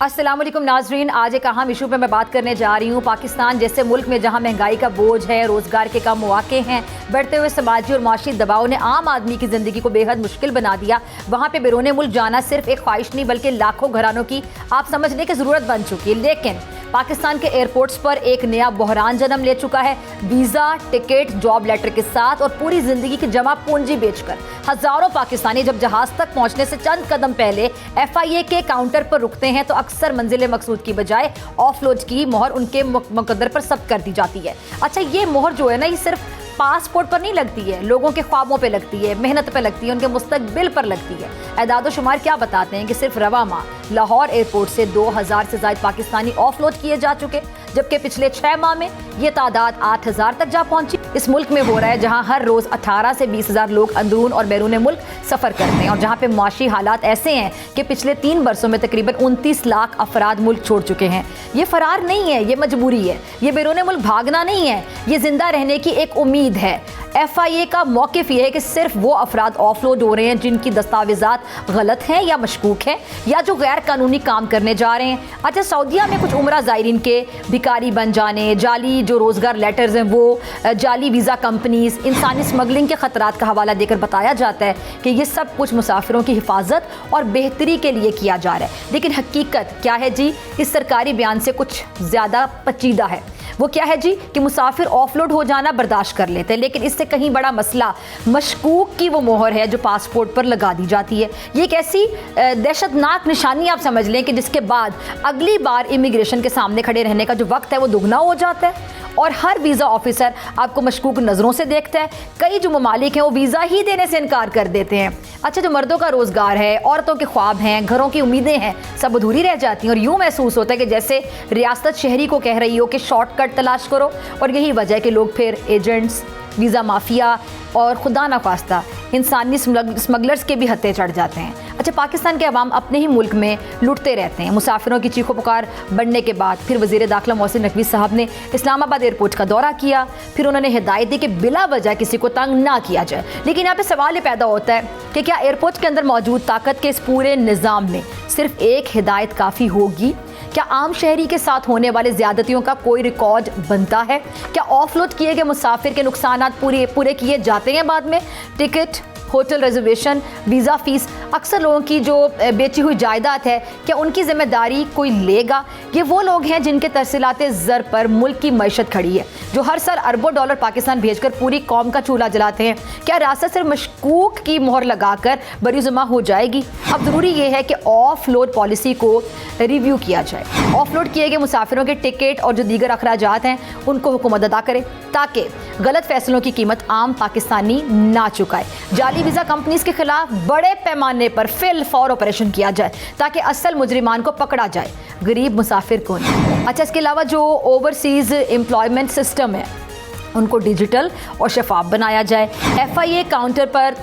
अस्सलाम वालेकुम नाजरीन, आज एक अहम इशू पे मैं बात करने जा रही हूँ। पाकिस्तान जैसे मुल्क में जहाँ महंगाई का बोझ है, रोज़गार के कम मौके हैं, बढ़ते हुए समाजी और माशी दबाव ने आम आदमी की ज़िंदगी को बेहद मुश्किल बना दिया। वहाँ पे बैरून मुल्क जाना सिर्फ एक ख्वाहिश नहीं बल्कि लाखों घरानों की आप समझने की ज़रूरत बन चुकी है। लेकिन पाकिस्तान के एयरपोर्ट्स पर एक नया बहरान जन्म ले चुका है। वीज़ा, टिकट, जॉब लेटर के साथ और पूरी ज़िंदगी की जमा पूंजी बेचकर हज़ारों पाकिस्तानी जब जहाज़ तक पहुँचने से चंद कदम पहले FIA के काउंटर पर रुकते हैं तो अक्सर मंजिल मकसूद की बजाय ऑफलोड की मोहर उनके मुकद्दर पर सब कर दी जाती है। अच्छा, ये मोहर जो है ना, ये सिर्फ पासपोर्ट पर नहीं लगती है, लोगों के ख्वाबों पे लगती है, मेहनत पे लगती है, उनके मुस्तकबिल पर लगती है। एदाद शुमार क्या बताते हैं कि सिर्फ रवा माह लाहौर एयरपोर्ट से 2000 से ज़ायद पाकिस्तानी ऑफलोड किए जा चुके, जबकि पिछले 6 माह में ये तादाद 8000 तक जा पहुंची। इस मुल्क में हो रहा है जहां हर रोज़ 18 से 20 हज़ार लोग अंदरून और बैरून मुल्क सफ़र करते हैं और जहां पे माशी हालात ऐसे हैं कि पिछले 3 बरसों में तकरीबन 29 लाख अफराद मुल्क छोड़ चुके हैं। ये फरार नहीं है, ये मजबूरी है, ये बैरून मुल्क भागना नहीं है, ये जिंदा रहने की एक उम्मीद है। FIA का मौक़िफ़ ये है कि सिर्फ वो अफराद ऑफलोड हो रहे हैं जिनकी दस्तावेज़ात गलत हैं या मशकूक हैं या जो गैर कानूनी काम करने जा रहे हैं। अच्छा, सऊदीया में कुछ उम्रा ज़ायरीन के भिखारी बन जाने, जाली जो रोज़गार लेटर्स हैं वो, जाली वीज़ा कंपनीज़, इंसानी स्मगलिंग के ख़तरात का हवाला देकर बताया जाता है कि ये सब कुछ मुसाफिरों की हिफाजत और बेहतरी के लिए किया जा रहा है। लेकिन हकीकत क्या है जी? इस सरकारी बयान से कुछ ज़्यादा पेचीदा है। वो क्या है जी कि मुसाफिर ऑफलोड हो जाना बर्दाश्त कर लेते हैं, लेकिन इससे कहीं बड़ा मसला मशकूक की वो मोहर है जो पासपोर्ट पर लगा दी जाती है। ये एक ऐसी दहशतनाक निशानी आप समझ लें कि जिसके बाद अगली बार इमिग्रेशन के सामने खड़े रहने का जो वक्त है वो दुगना हो जाता है और हर वीज़ा ऑफिसर आपको मशकूक नज़रों से देखता है। कई जो ममालिक हैं वो वीज़ा ही देने से इनकार कर देते हैं। अच्छा, जो मर्दों का रोज़गार है, औरतों के ख्वाब हैं, घरों की उम्मीदें हैं, सब अधूरी रह जाती हैं और यूँ महसूस होता है कि जैसे रियासत शहरी को कह रही हो कि शॉर्टकट तलाश करो। और यही वजह है कि लोग फिर एजेंट्स, वीज़ा माफिया और खुदा न खास्ता इंसानी स्मगलर्स के भी हत्थे चढ़ जाते हैं। अच्छा, पाकिस्तान के अवाम अपने ही मुल्क में लुटते रहते हैं। मुसाफिरों की चीखों पुकार बढ़ने के बाद फिर वज़ीर दाखिला मोहसिन नकवी साहब ने इस्लामाबाद एयरपोर्ट का दौरा किया। फिर उन्होंने हिदायत दी कि बिला वजह किसी को तंग ना किया जाए। लेकिन यहाँ पे सवाल ये पैदा होता है कि क्या एयरपोर्ट के अंदर मौजूद ताकत के इस पूरे निज़ाम में सिर्फ एक हिदायत काफ़ी होगी? क्या आम शहरी के साथ होने वाले ज़्यादतियों का कोई रिकॉर्ड बनता है? क्या ऑफलोड किए गए मुसाफिर के नुकसानात पूरे किए जाते हैं बाद में? Ticket, hotel reservation, visa fees, अक्सर लोगों की जो बेची हुई जायदाद है, क्या उनकी ज़िम्मेदारी कोई लेगा? ये वो लोग हैं जिनके तरसीलाते ज़र पर मुल्क की मईशत खड़ी है, जो हर साल अरबों डॉलर पाकिस्तान भेजकर पूरी कौम का चूल्हा जलाते हैं। क्या रास्ता सिर्फ मशकूक की मोहर लगाकर बरीजुमा हो जाएगी? अब ज़रूरी ये है कि ऑफलोड पॉलिसी को रिव्यू किया जाए। ऑफलोड किए गए मुसाफिरों के टिकट और जो दीगर अखराजात हैं उनको हुकूमत अदा करे ताकि गलत फैसलों की कीमत आम पाकिस्तानी ना चुकाए। जाली वीज़ा कंपनीज के खिलाफ बड़े पैमाने पर फिल फौर ऑपरेशन किया जाए ताकि असल मुजरिमान को पकड़ा जाए, गरीब मुसाफिर को नहीं। अच्छा, इसके अलावा जो ओवरसीज़ एम्प्लॉयमेंट सिस्टम है उनको डिजिटल और शफाफ बनाया जाए। FIA काउंटर पर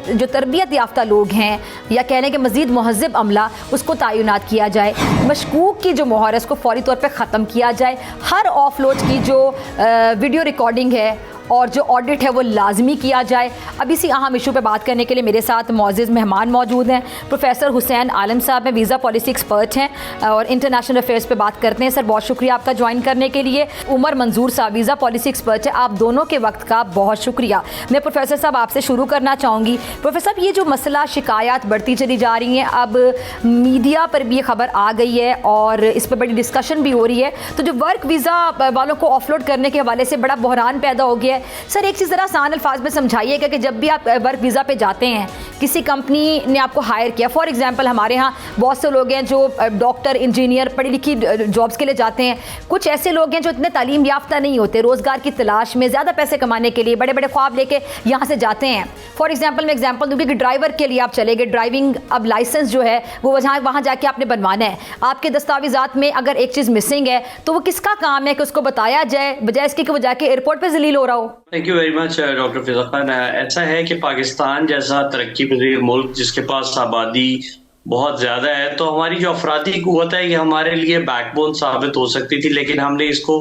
जो तरबियत याफ्ता लोग हैं या कहने के मज़ीद महज़ब अमला, उसको तैनात किया जाए। मशकूक की जो मोहर है उसको फौरी तौर पे ख़त्म किया जाए। हर ऑफलोड की जो वीडियो रिकॉर्डिंग है और जो ऑडिट है वो लाजमी किया जाए। अब इसी अहम इशू पे बात करने के लिए मेरे साथ मोअज़्ज़िज़ मेहमान मौजूद हैं। प्रोफेसर हुसैन आलम साहब हैं, वीज़ा पॉलिसी एक्सपर्ट हैं और इंटरनेशनल अफेयर्स पे बात करते हैं। सर, बहुत शुक्रिया आपका ज्वाइन करने के लिए। उमर मंजूर साहब वीज़ा पॉलिसी एक्सपर्ट है, आप दोनों के वक्त का बहुत शुक्रिया। मैं प्रोफेसर साहब आपसे शुरू करना चाहूँगी। प्रोफेसर साहब, ये जो मसला शिकायत बढ़ती चली जा रही हैं, अब मीडिया पर भी ये खबर आ गई है और इस पर बड़ी डिस्कशन भी हो रही है, तो जो वर्क वीज़ा वालों को ऑफलोड करने के हवाले से बड़ा बहरान पैदा हो गया है। सर, एक चीज़ ज़रा आसान अल्फाज में समझाइएगा कि जब भी आप वर्क वीज़ा पे जाते हैं, किसी कंपनी ने आपको हायर किया, फॉर एग्जांपल हमारे यहाँ बहुत से लोग हैं जो डॉक्टर, इंजीनियर, पढ़ी लिखी जॉब्स के लिए जाते हैं। कुछ ऐसे लोग हैं जो इतने तालीम याफ्ता नहीं होते, रोज़गार की तलाश में ज़्यादा पैसे कमाने के लिए बड़े बड़े ख्वाब लेके यहाँ से जाते हैं। फॉर एग्जाम्पल मैं एग्जाम्पल दूँगी कि ड्राइवर के लिए आप चले गए, ड्राइविंग अब लाइसेंस जो है वो वहाँ जाके आपने बनवाना है। आपके दस्तावेज़ात में अगर एक चीज़ मिसिंग है तो वो किसका काम है कि उसको बताया जाए, बजाय इसके कि वो जाके एयरपोर्ट पर जलील हो रहा हो? Thank you very much doctor Fiza Khan. ऐसा है कि पाकिस्तान जैसा तरक्की पजीर मुल्क जिसके पास आबादी बहुत ज्यादा है, तो हमारी जो अफरादी कुव्वत है ये हमारे लिए बैकबोन साबित हो सकती थी, लेकिन हमने इसको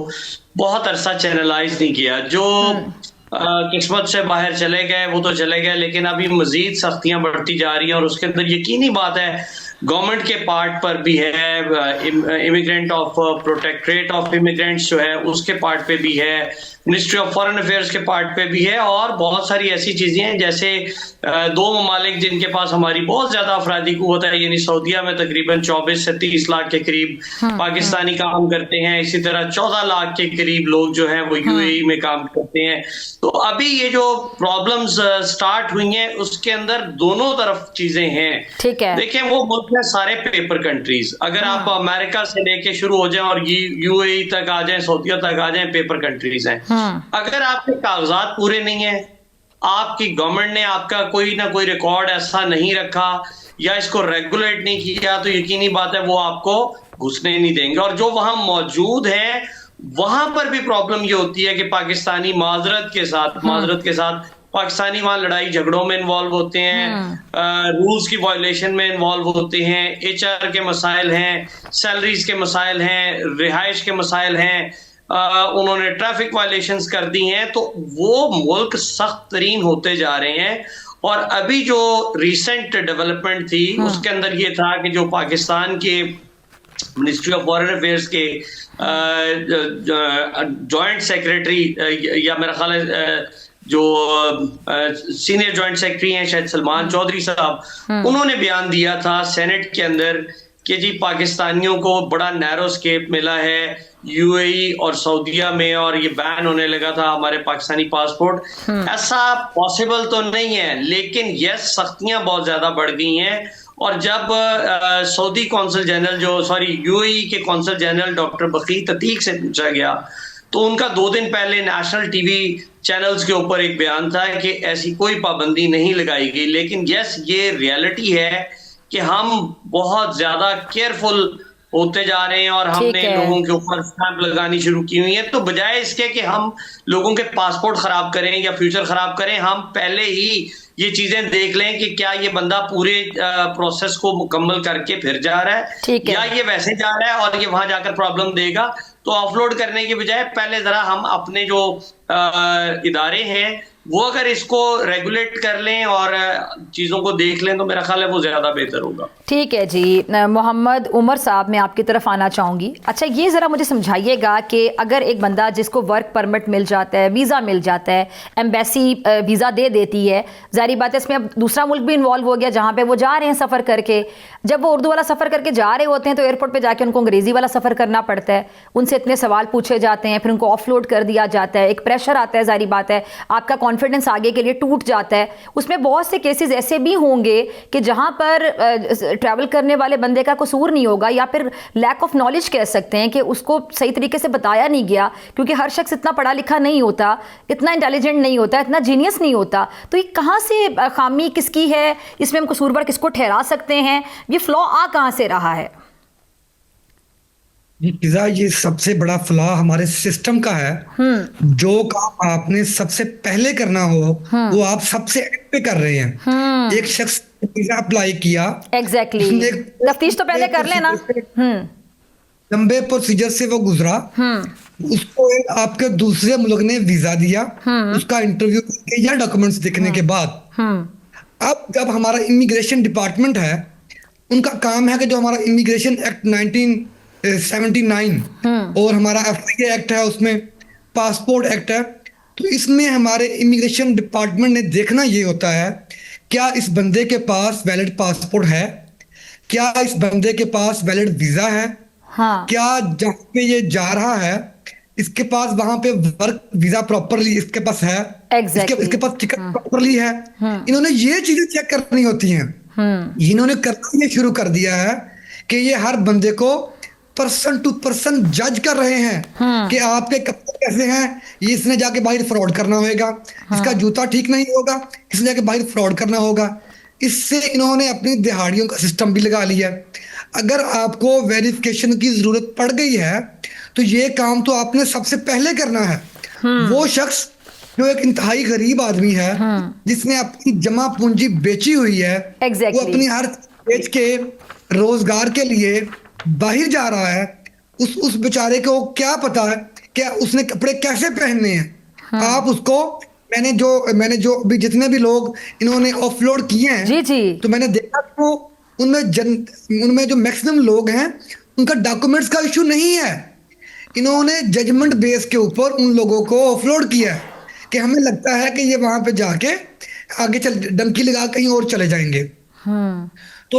बहुत अरसा चैनलाइज नहीं किया। जो किस्मत से बाहर चले गए वो तो चले गए, लेकिन अभी मजीद सख्तियां बढ़ती जा रही हैं और उसके अंदर यकीनी बात है गवर्नमेंट के पार्ट पर भी है, immigrant of protectorate of immigrants जो है उसके पार्ट पे भी है, मिनिस्ट्री ऑफ फॉरेन अफेयर्स के पार्ट पे भी है, और बहुत सारी ऐसी चीजें हैं जैसे दो ममालिक जिनके पास हमारी बहुत ज्यादा अफरादी कुव्वत है, यानी सऊदीया में तकरीबन 24 से 30 लाख के करीब पाकिस्तानी काम करते हैं, इसी तरह 14 लाख के करीब लोग जो हैं वो यूएई में काम करते हैं। तो अभी ये जो प्रॉब्लम्स स्टार्ट हुई हैं उसके अंदर दोनों तरफ चीजें हैं। ठीक है, देखें वो मुल्क है सारे पेपर कंट्रीज, अगर आप अमेरिका से लेके शुरू हो जाएं और यूएई तक आ जाएं, सऊदीया तक आ जाएं, पेपर कंट्रीज हैं। अगर आपके कागजात पूरे नहीं है, आपकी गवर्नमेंट ने आपका कोई ना कोई रिकॉर्ड ऐसा नहीं रखा या इसको रेगुलेट नहीं किया, तो यकीनी बात है वो आपको घुसने नहीं देंगे। और जो वहां मौजूद है वहां पर भी प्रॉब्लम ये होती है कि पाकिस्तानी माजरत के साथ पाकिस्तानी वहां लड़ाई झगड़ों में इन्वॉल्व होते हैं, रूल्स की वायलेशन में इन्वॉल्व होते हैं, एचआर के मसाइल हैं, सैलरीज के मसाइल हैं, रिहाइश के मसाइल हैं, उन्होंने ट्रैफिक वायलेशंस कर दी हैं, तो वो मुल्क सख्त तरीन होते जा रहे हैं। और अभी जो रिसेंट डेवलपमेंट थी उसके अंदर ये था कि जो पाकिस्तान के मिनिस्ट्री ऑफ फॉरेन अफेयर्स के जॉइंट सेक्रेटरी या मेरा ख्याल है जो सीनियर जॉइंट सेक्रेटरी हैं शायद सलमान चौधरी साहब, उन्होंने बयान दिया था सेनेट के अंदर कि जी पाकिस्तानियों को बड़ा नैरो स्केप मिला है यूएई और सऊदीया में, और ये बैन होने लगा था हमारे पाकिस्तानी पासपोर्ट। ऐसा पॉसिबल तो नहीं है, लेकिन यस सख्तियां बहुत ज्यादा बढ़ गई हैं। और जब सऊदी कौंसल जनरल यूएई के कौंसल जनरल डॉक्टर बकीर अतीक से पूछा गया तो उनका 2 दिन पहले नेशनल टीवी चैनल्स के ऊपर एक बयान था कि ऐसी कोई पाबंदी नहीं लगाई गई। लेकिन यस ये रियलिटी है कि हम बहुत ज्यादा केयरफुल होते जा रहे हैं और हमने लोगों के ऊपर स्टैंप लगानी शुरू की हुई है। तो बजाय इसके कि हम लोगों के पासपोर्ट खराब करें या फ्यूचर खराब करें, हम पहले ही ये चीजें देख लें कि क्या ये बंदा पूरे प्रोसेस को मुकम्मल करके फिर जा रहा है या ये वैसे जा रहा है और ये वहां जाकर प्रॉब्लम देगा। तो ऑफलोड करने के बजाय पहले जरा हम अपने जो इदारे हैं वो अगर इसको रेगुलेट कर लें और चीज़ों को देख लें तो मेरा ख्याल है वो ज़्यादा बेहतर होगा। ठीक है जी। मोहम्मद उमर साहब, मैं आपकी तरफ आना चाहूँगी। अच्छा, ये ज़रा मुझे समझाइएगा कि अगर एक बंदा जिसको वर्क परमिट मिल जाता है, वीज़ा मिल जाता है, एम्बेसी वीज़ा दे देती है, ज़ाहिर बात है इसमें अब दूसरा मुल्क भी इन्वॉल्व हो गया जहाँ पर वो जा रहे हैं सफ़र करके। जब वो उर्दू वाला सफ़र करके जा रहे होते हैं तो एयरपोर्ट पर जाके उनको अंग्रेज़ी वाला सफ़र करना पड़ता है, उनसे इतने सवाल पूछे जाते हैं, फिर उनको ऑफलोड कर दिया जाता है, एक प्रेशर आता है, ज़ाहिर बात है आपका कॉन्फिडेंस आगे के लिए टूट जाता है। उसमें बहुत से केसेस ऐसे भी होंगे कि जहां पर ट्रैवल करने वाले बंदे का कसूर नहीं होगा या फिर लैक ऑफ नॉलेज कह सकते हैं कि उसको सही तरीके से बताया नहीं गया, क्योंकि हर शख्स इतना पढ़ा लिखा नहीं होता, इतना इंटेलिजेंट नहीं होता, इतना जीनियस नहीं होता। तो ये कहाँ से खामी किसकी है, इसमें हम कसूरवार किसको ठहरा सकते हैं, ये फ्लॉ आ कहाँ से रहा है? ये सबसे बड़ा फ्लॉ हमारे सिस्टम का है। जो काम आपने सबसे पहले करना हो वो आप सबसे एंड पे कर रहे हैं। एक शख्स वीजा अप्लाई किया, एग्जैक्टली तफ्तीश तो पहले कर लेना, लंबे प्रोसीजर से वो गुजरा, उसको आपके दूसरे मुल्क ने वीजा दिया, उसका इंटरव्यू करके या डॉक्यूमेंट्स देखने के बाद, अब जब हमारा इमिग्रेशन डिपार्टमेंट है उनका काम है कि जो हमारा इमिग्रेशन एक्ट 1979 और हमारा FIA एक्ट है, उसमें पासपोर्ट एक्ट है, तो इसमें हमारे इमिग्रेशन डिपार्टमेंट ने देखना ये होता है क्या इस बंदे के पास वैलिड पासपोर्ट है, क्या इस बंदे के पास वैलिड वीजा है, क्या जहाँ पे ये जा रहा है इसके पास वहां पे वर्क वीजा प्रॉपरली इसके पास है, इसके पास टिकट प्रॉपरली है। इन्होंने ये चीजें चेक करनी होती हैं। इन्होंने करना ये शुरू कर दिया है कि ये हर बंदे को पर्सन टू पर्सन जज कर रहे हैं कि आपके कपड़े कैसे हैं, ये इसने जाके बाहर फ्रॉड करना होगा, इसका जूता ठीक नहीं होगा, इसने जाके बाहर फ्रॉड करना होगा। इससे इन्होंने अपनी दिहाड़ियों का सिस्टम भी लगा लिया। अगर आपको वेरिफिकेशन की जरूरत पड़ गई है तो ये काम तो आपने सबसे पहले करना है। वो शख्स जो एक इंतहाई गरीब आदमी है जिसने अपनी जमा पूंजी बेची हुई है, वो अपनी हर बेच के रोजगार के लिए बाहर जा रहा है, उस बेचारे को क्या पता है कि उसने कपड़े कैसे पहनने हैं। आप उसको मैंने जो अभी जितने भी लोग इन्होंने ऑफलोड किए हैं जी, तो मैंने देखा तो उनमें जो मैक्सिमम लोग हैं उनका डॉक्यूमेंट्स का इशू नहीं है। इन्होंने जजमेंट बेस के ऊपर उन लोगों को ऑफलोड किया है कि हमें लगता है कि ये वहां पे जाके आगे चल डंकी लगा कहीं और चले जाएंगे। तो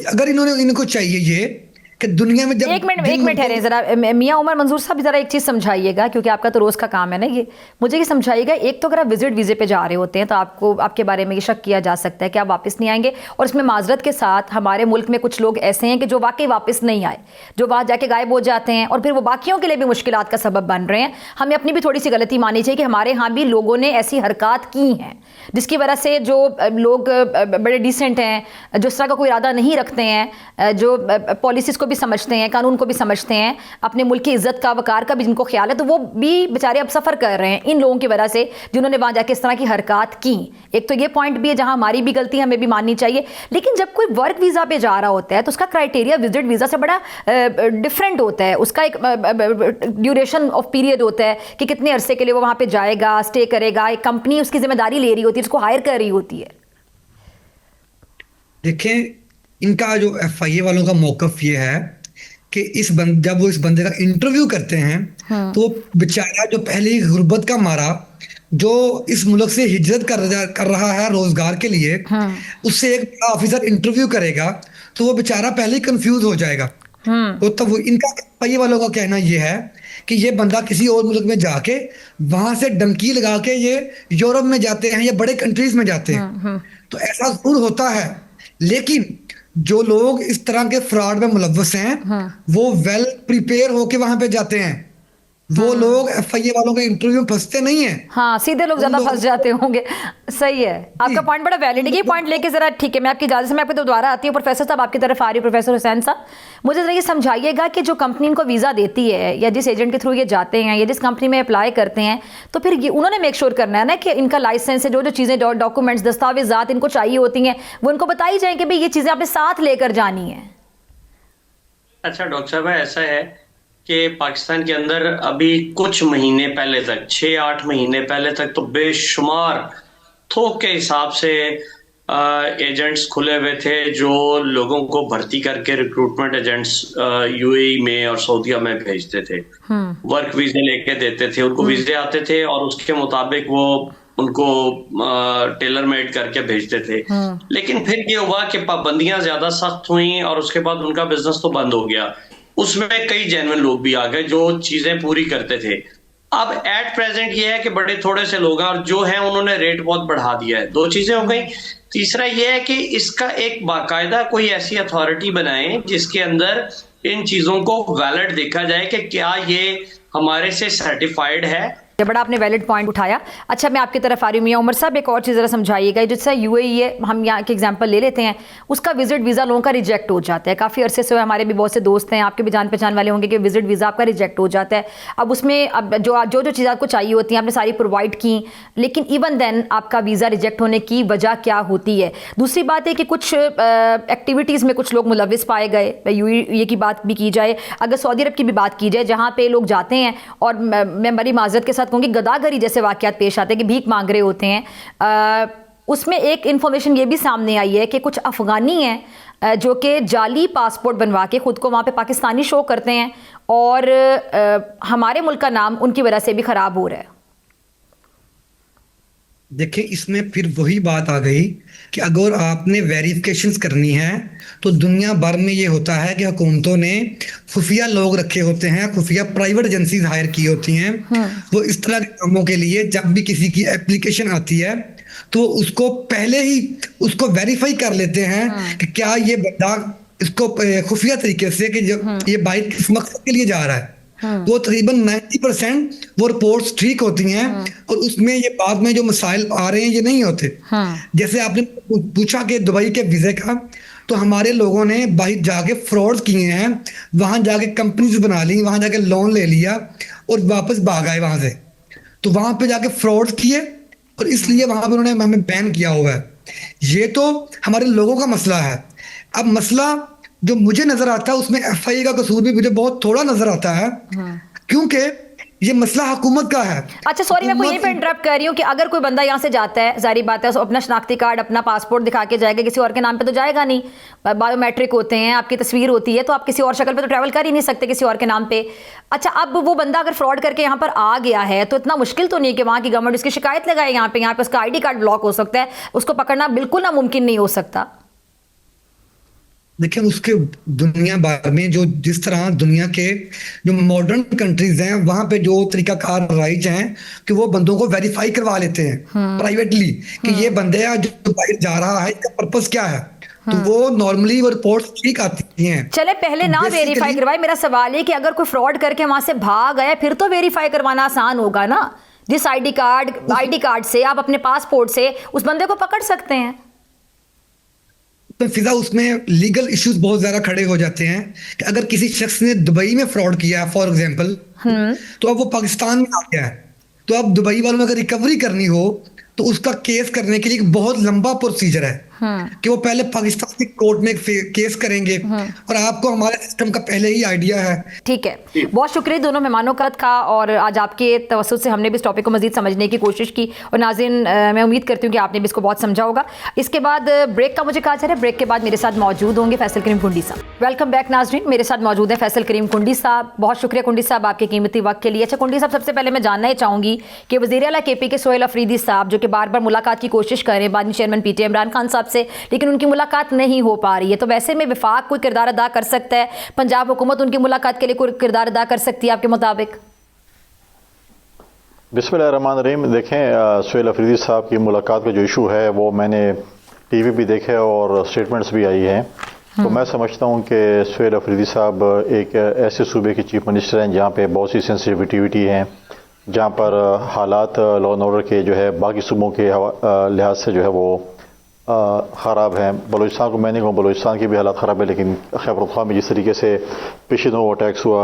अगर इनको चाहिए ये कि दुनिया में जब एक मिनट ठहरे जरा, मियां उमर मंजूर साहब जरा एक चीज़ समझाइएगा, क्योंकि आपका तो रोज़ का काम है ना ये। मुझे ये समझाइएगा, एक तो अगर आप विजिट वीज़े पे जा रहे होते हैं तो आपको आपके बारे में ये शक किया जा सकता है कि आप वापस नहीं आएंगे, और इसमें माजरत के साथ हमारे मुल्क में कुछ लोग ऐसे हैं कि जो वाकई वापस नहीं आए, जो वहाँ जाके गायब हो जाते हैं और फिर वो बाकियों के लिए भी मुश्किलात का सबब बन रहे हैं। हमें अपनी भी थोड़ी सी गलती माननी चाहिए कि हमारे यहाँ भी लोगों ने ऐसी हरकत की हैं जिसकी वजह से जो लोग बड़े डिसेंट हैं, जो इस तरह का कोई इरादा नहीं रखते हैं, जो पॉलिसीज़ को भी समझते हैं, कानून को भी समझते हैं, अपने मुल्क की इज्जत का वकार का भी जिनको ख्याल है, तो वो भी बेचारे अब सफ़र कर रहे हैं इन लोगों की वजह से जिन्होंने वहाँ जाके इस तरह की हरकत की। एक तो ये पॉइंट भी है जहाँ हमारी भी गलती हमें भी माननी चाहिए। लेकिन जब कोई वर्क वीज़ा पे जा रहा होता है तो उसका क्राइटेरिया विजिट वीज़ा से बड़ा डिफरेंट होता है। उसका एक ड्यूरेशन ऑफ पीरियड होता है कि कितने अरसे के लिए वो वहाँ पे जाएगा, स्टे करेगा। एक कंपनी उसकी जिम्मेदारी ले रही होती है, उसको हायर कर रही होती है। देखें, इनका जो FIA वालों का मौकफ ये है कि जब वो इस बंदे का इंटरव्यू करते हैं तो बेचारा जो पहले ही गुर्बत का मारा, जो इस मुल्क से हिजरत कर रहा है रोजगार के लिए, उससे एक बड़ा ऑफिसर इंटरव्यू करेगा तो वो बेचारा पहले ही कंफ्यूज हो जाएगा। तो तब इनका FIA वालों का कहना ये है कि ये बंदा किसी और मुल्क में जाके वहां से डंकी लगा के ये यूरोप में जाते हैं या बड़े कंट्रीज में जाते हैं। तो ऐसा जरूर होता है, लेकिन जो लोग इस तरह के फ्रॉड में मुलव्वस हैं वो वेल प्रिपेयर होके वहां पे जाते हैं। वो लोग FIA वालों के इंटरव्यू में फंसते नहीं है। हाँ, सीधे लोग ज्यादा फंस जाते होंगे। सही है, आपका पॉइंट बड़ा वैलिड है। ये पॉइंट लेके जरा ठीक है, मैं आपकी इजाजत से मैं आपके दोबारा आती हूँ। प्रोफेसर साहब आपकी तरफ आ रही हूँ। प्रोफेसर हुसैन साहब, मुझे जरा ये समझाइएगा कि जो कंपनी इनको वीज़ा देती है या जिस एजेंट के थ्रू ये जाते हैं या जिस कंपनी में अप्लाई करते हैं, तो फिर ये उन्होंने मेक श्योर करना है ना कि इनका लाइसेंस है, जो जो चीज़ें डॉक्यूमेंट्स दस्तावेजात इनको चाहिए होती हैं वो इनको बताई जाए कि भाई ये चीज़ें आपने साथ लेकर जानी है। अच्छा डॉक्टर साहब, ऐसा है कि पाकिस्तान के अंदर अभी कुछ महीने पहले तक, 6-8 महीने पहले तक तो बेशुमार थोक के हिसाब से एजेंट्स खुले हुए थे जो लोगों को भर्ती करके रिक्रूटमेंट एजेंट्स UAE में और सऊदीया में भेजते थे। वर्क वीजे लेके देते थे, उनको वीजे आते थे और उसके मुताबिक वो उनको टेलर मेड करके भेजते थे। लेकिन फिर ये हुआ कि पाबंदियां ज्यादा सख्त हुई और उसके बाद उनका बिजनेस तो बंद हो गया। उसमें कई जेन्युइन लोग भी आ गए जो चीजें पूरी करते थे। अब एट प्रेजेंट ये है कि बड़े थोड़े से लोग हैं और जो हैं उन्होंने रेट बहुत बढ़ा दिया है। 2 चीजें हो गई। तीसरा ये है कि इसका एक बाकायदा कोई ऐसी अथॉरिटी बनाए जिसके अंदर इन चीजों को वैलिड देखा जाए कि क्या ये हमारे से सर्टिफाइड है। ये बड़ा आपने वैलिड पॉइंट उठाया। अच्छा, मैं आपकी तरफ आ रही हूँ। मियां उमर साहब, एक और चीज़ ज़रा समझाइएगा। जैसे UAE है, हम यहाँ के एग्जांपल ले लेते हैं, उसका विजिट वीज़ा लोगों का रिजेक्ट हो जाता है। काफ़ी अरसे से हमारे भी बहुत से दोस्त हैं, आपके भी जान पहचान वाले होंगे कि विजिट वीज़ा आपका रिजेक्ट हो जाता है। अब उसमें अब जो चीज़ें आपको चाहिए होती हैं आपने सारी प्रोवाइड की, लेकिन इवन देन आपका वीज़ा रिजेक्ट होने की वजह क्या होती है। दूसरी बात है कि कुछ एक्टिविटीज़ में कुछ लोग मुलविस पाए गए। UAE की बात भी की जाए, अगर सऊदी अरब की भी बात की जाए, जहाँ पे लोग जाते हैं और मैं बड़ी माजरत के साथ कहूँगी गदागरी जैसे वाक़यात पेश आते हैं कि भीख मांग रहे होते हैं। उसमें एक इन्फॉर्मेशन ये भी सामने आई है कि कुछ अफ़गानी हैं जो कि जाली पासपोर्ट बनवा के ख़ुद को वहाँ पे पाकिस्तानी शो करते हैं और हमारे मुल्क का नाम उनकी वजह से भी ख़राब हो रहा है। देखिए, इसमें फिर वही बात आ गई कि अगर आपने वेरिफिकेशंस करनी है तो दुनिया भर में ये होता है कि हुकूमतों ने खुफिया लोग रखे होते हैं, खुफिया प्राइवेट एजेंसीज हायर की होती हैं। वो इस तरह के कामों के लिए जब भी किसी की एप्लीकेशन आती है तो उसको पहले ही उसको वेरीफाई कर लेते हैं कि क्या ये बंदा इसको खुफिया तरीके से कि ये बाइक किस मकसद के लिए जा रहा है। वो तकरीबन 90% वो रिपोर्ट्स ठीक होती हैं और उसमें ये बाद में जो मसाइल आ रहे हैं ये नहीं होते। जैसे आपने पूछा कि दुबई के वीज़े का, तो हमारे लोगों ने बाहर जाके फ्रॉड किए हैं, वहां जाके कंपनीज बना ली, वहां जाके लोन ले लिया और वापस भाग आए वहां से। तो वहां पे जाके फ्रॉड किए और इसलिए वहां पे उन्होंने हमें बैन किया हुआ है। ये तो हमारे लोगों का मसला है। अब मसला जो मुझे नजर आता है उसमें FIA का कसूर भी मुझे बहुत थोड़ा नजर आता है, क्योंकि ये मसला हुकूमत का है। अच्छा सॉरी, मैं आपको यहीं पे हुकूमत इंटरप्ट कर रही हूँ कि अगर कोई बंदा यहाँ से जाता है, जारी बात है, अपना शनाख्ती कार्ड, अपना पासपोर्ट दिखा के जाएगा, किसी और के नाम पे तो जाएगा नहीं। बायोमेट्रिक होते हैं, आपकी तस्वीर होती है, तो आप किसी और शक्ल पे तो ट्रैवल कर ही नहीं सकते किसी और के नाम पे। अच्छा, अब वो बंदा अगर फ्रॉड करके यहाँ पर आ गया है तो इतना मुश्किल तो नहीं है कि वहाँ की गवर्नमेंट उसकी शिकायत लगाए। यहाँ पे उसका ID कार्ड ब्लॉक हो सकता है, उसको पकड़ना बिल्कुल नामुमकिन नहीं हो सकता। देखिए, उसके दुनिया भर में जो जिस तरह दुनिया के जो मॉडर्न कंट्रीज हैं वहां पे जो तरीकाकार राइज हैं कि वो बंदों को वेरीफाई करवा लेते हैं प्राइवेटली कि ये बंदे हैं जो बाहर जा रहा है, इसका पर्पस क्या है। तो वो नॉर्मली वो रिपोर्ट्स ठीक आती हैं। चले पहले ना वेरीफाई करवाए। मेरा सवाल है कि अगर कोई फ्रॉड करके वहां से भाग गया फिर तो वेरीफाई करवाना आसान होगा ना। जिस ID कार्ड से आप अपने पासपोर्ट से उस बंदे को पकड़ सकते हैं। तो फिजा उसमें लीगल इश्यूज बहुत ज्यादा खड़े हो जाते हैं कि अगर किसी शख्स ने दुबई में फ्रॉड किया है फॉर एग्जांपल, तो अब वो पाकिस्तान में आ गया है, तो अब दुबई वालों में अगर रिकवरी करनी हो तो उसका केस करने के लिए एक बहुत लंबा प्रोसीजर है कि वो पहले पाकिस्तान की कोर्ट में केस करेंगे। और आपको हमारे सिस्टम का पहले ही आइडिया है। ठीक है, बहुत शुक्रिया दोनों मेहमानों का। और आज आपके तवज्जुह से हमने भी इस टॉपिक को मजीद समझने की कोशिश की। और नाज़रीन, मैं उम्मीद करती हूँ कि आपने भी इसको बहुत समझा होगा। इसके बाद ब्रेक का मुझे कहा जा रहा है, ब्रेक के बाद मेरे साथ मौजूद होंगे फैसल करीम कुंडी साहब। वेलकम बैक नाज़रीन, मेरे साथ मौजूद है फैसल करीम कुंडी साहब। बहुत शुक्रिया कुंडी साहब आपके कीमती वक्त के लिए। अच्छा कुंडी साहब, सबसे पहले मैं जानना ही चाहूँगी कि वज़ीर आला KP के सोहेल अफरीदी साहब जो कि बार बार मुलाकात की कोशिश कर रहे हैं बानी चेयरमैन PTI इमरान खान साहब से, लेकिन उनकी मुलाकात नहीं हो पा रही है, तो वैसे में वफाक कोई किरदार अदा कर सकता है? पंजाब हुकूमत उनकी मुलाकात के लिए कोई किरदार अदा कर सकती है आपके मुताबिक? बिस्मिल्लाहिर्रहमानिर्रहीम। देखें, सोहेल अफरीदी साहब की मुलाकात का जो इशू है वो मैंने TV भी देखे और स्टेटमेंट्स भी आई हैं। तो मैं समझता हूँ कि सोहेल अफरीदी साहब एक ऐसे सूबे के चीफ मिनिस्टर हैं जहाँ पे बहुत सी सेंसिटिविटी हैं, जहाँ पर हालात लॉ एंड ऑर्डर के जो है बाकी सूबों के लिहाज से जो है वो ख़राब हैं। बलूचिस्तान को मैं नहीं कहूँ, बलूचिस्तान की भी हालात ख़राब है, लेकिन खैबर पख्तूनख्वा में जिस तरीके से पिछले दिनों अटैक्स हुआ,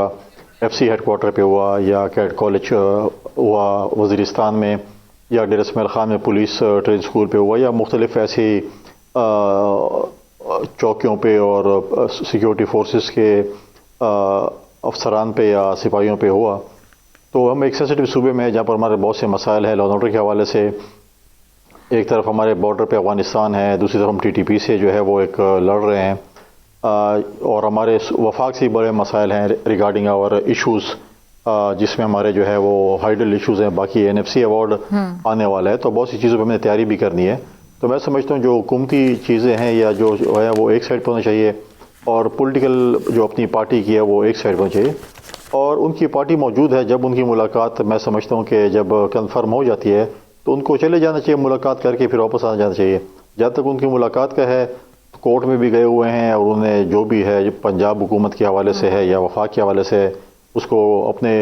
FC हेडक्वार्टर पे हुआ या कैट कॉलेज हुआ वज़ीरिस्तान में, या डेर इस्माइल खान में पुलिस ट्रेनिंग स्कूल पे हुआ, या मुख्तलिफ ऐसी चौकियों पे और सिक्योरिटी फोर्सेस के अफसरान पे या सिपाहियों पे हुआ, तो हम एक सेंसिटिव सूबे में जहाँ पर हमारे बहुत से मसाइल हैं लॉ एंड ऑर्डर के हवाले से। एक तरफ हमारे बॉर्डर पे अफ़गानिस्तान है, दूसरी तरफ हम TTP से जो है वो एक लड़ रहे हैं, और हमारे वफाक से बड़े मसाइल हैं रिगार्डिंग आवर इश्यूज़, जिसमें हमारे जो है वो हाइडल इश्यूज़ हैं। बाकी NFC अवार्ड आने वाला है, तो बहुत सी चीज़ों पर हमें तैयारी भी करनी है। तो मैं समझता हूँ जो हुकूमती चीज़ें हैं या जो है वो एक साइड पर होना चाहिए, और पॉलिटिकल जो अपनी पार्टी की है वो एक साइड पर होना चाहिए। और उनकी पार्टी मौजूद है, जब उनकी मुलाकात मैं समझता हूँ कि जब कंफर्म हो जाती है तो उनको चले जाना चाहिए, मुलाकात करके फिर वापस आ जाना चाहिए। जब तक उनकी मुलाकात का है, कोर्ट में भी गए हुए हैं और उन्हें जो भी है पंजाब हुकूमत के हवाले से है या वफाक के हवाले से, उसको अपने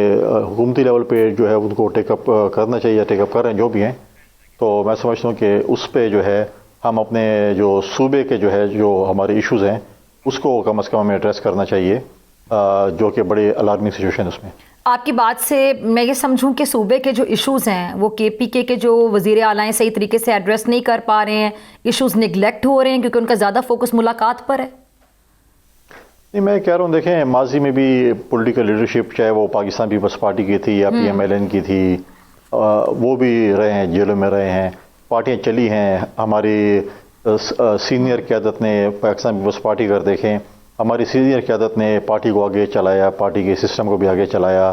हुकूमती लेवल पे जो है उनको टेकअप करना चाहिए या टेकअप कर रहे हैं जो भी हैं। तो मैं समझता हूँ कि उस पर जो है हम अपने जो सूबे के जो है जो हमारे इश्यूज़ हैं उसको कम से कम हमें एड्रेस करना चाहिए, जो कि बड़ी अलार्मिंग सिचुएशन है उसमें। आपकी बात से मैं ये समझूं कि सूबे के जो इश्यूज़ हैं वो KPK के जो वज़ीर आला हैं सही तरीके से एड्रेस नहीं कर पा रहे हैं, इश्यूज़ निगलेक्ट हो रहे हैं क्योंकि उनका ज़्यादा फोकस मुलाकात पर है। नहीं, मैं कह रहा हूँ, देखें माजी में भी पॉलिटिकल लीडरशिप चाहे वो पाकिस्तान पीपल्स पार्टी की थी या PMLN की थी, वो भी रहे हैं, जेलों में रहे हैं, पार्टियाँ चली हैं। हमारी सीनियर क़यादत ने पाकिस्तान पीपल्स पार्टी कर देखें, हमारी सीनियर क़यादत ने पार्टी को आगे चलाया, पार्टी के सिस्टम को भी आगे चलाया,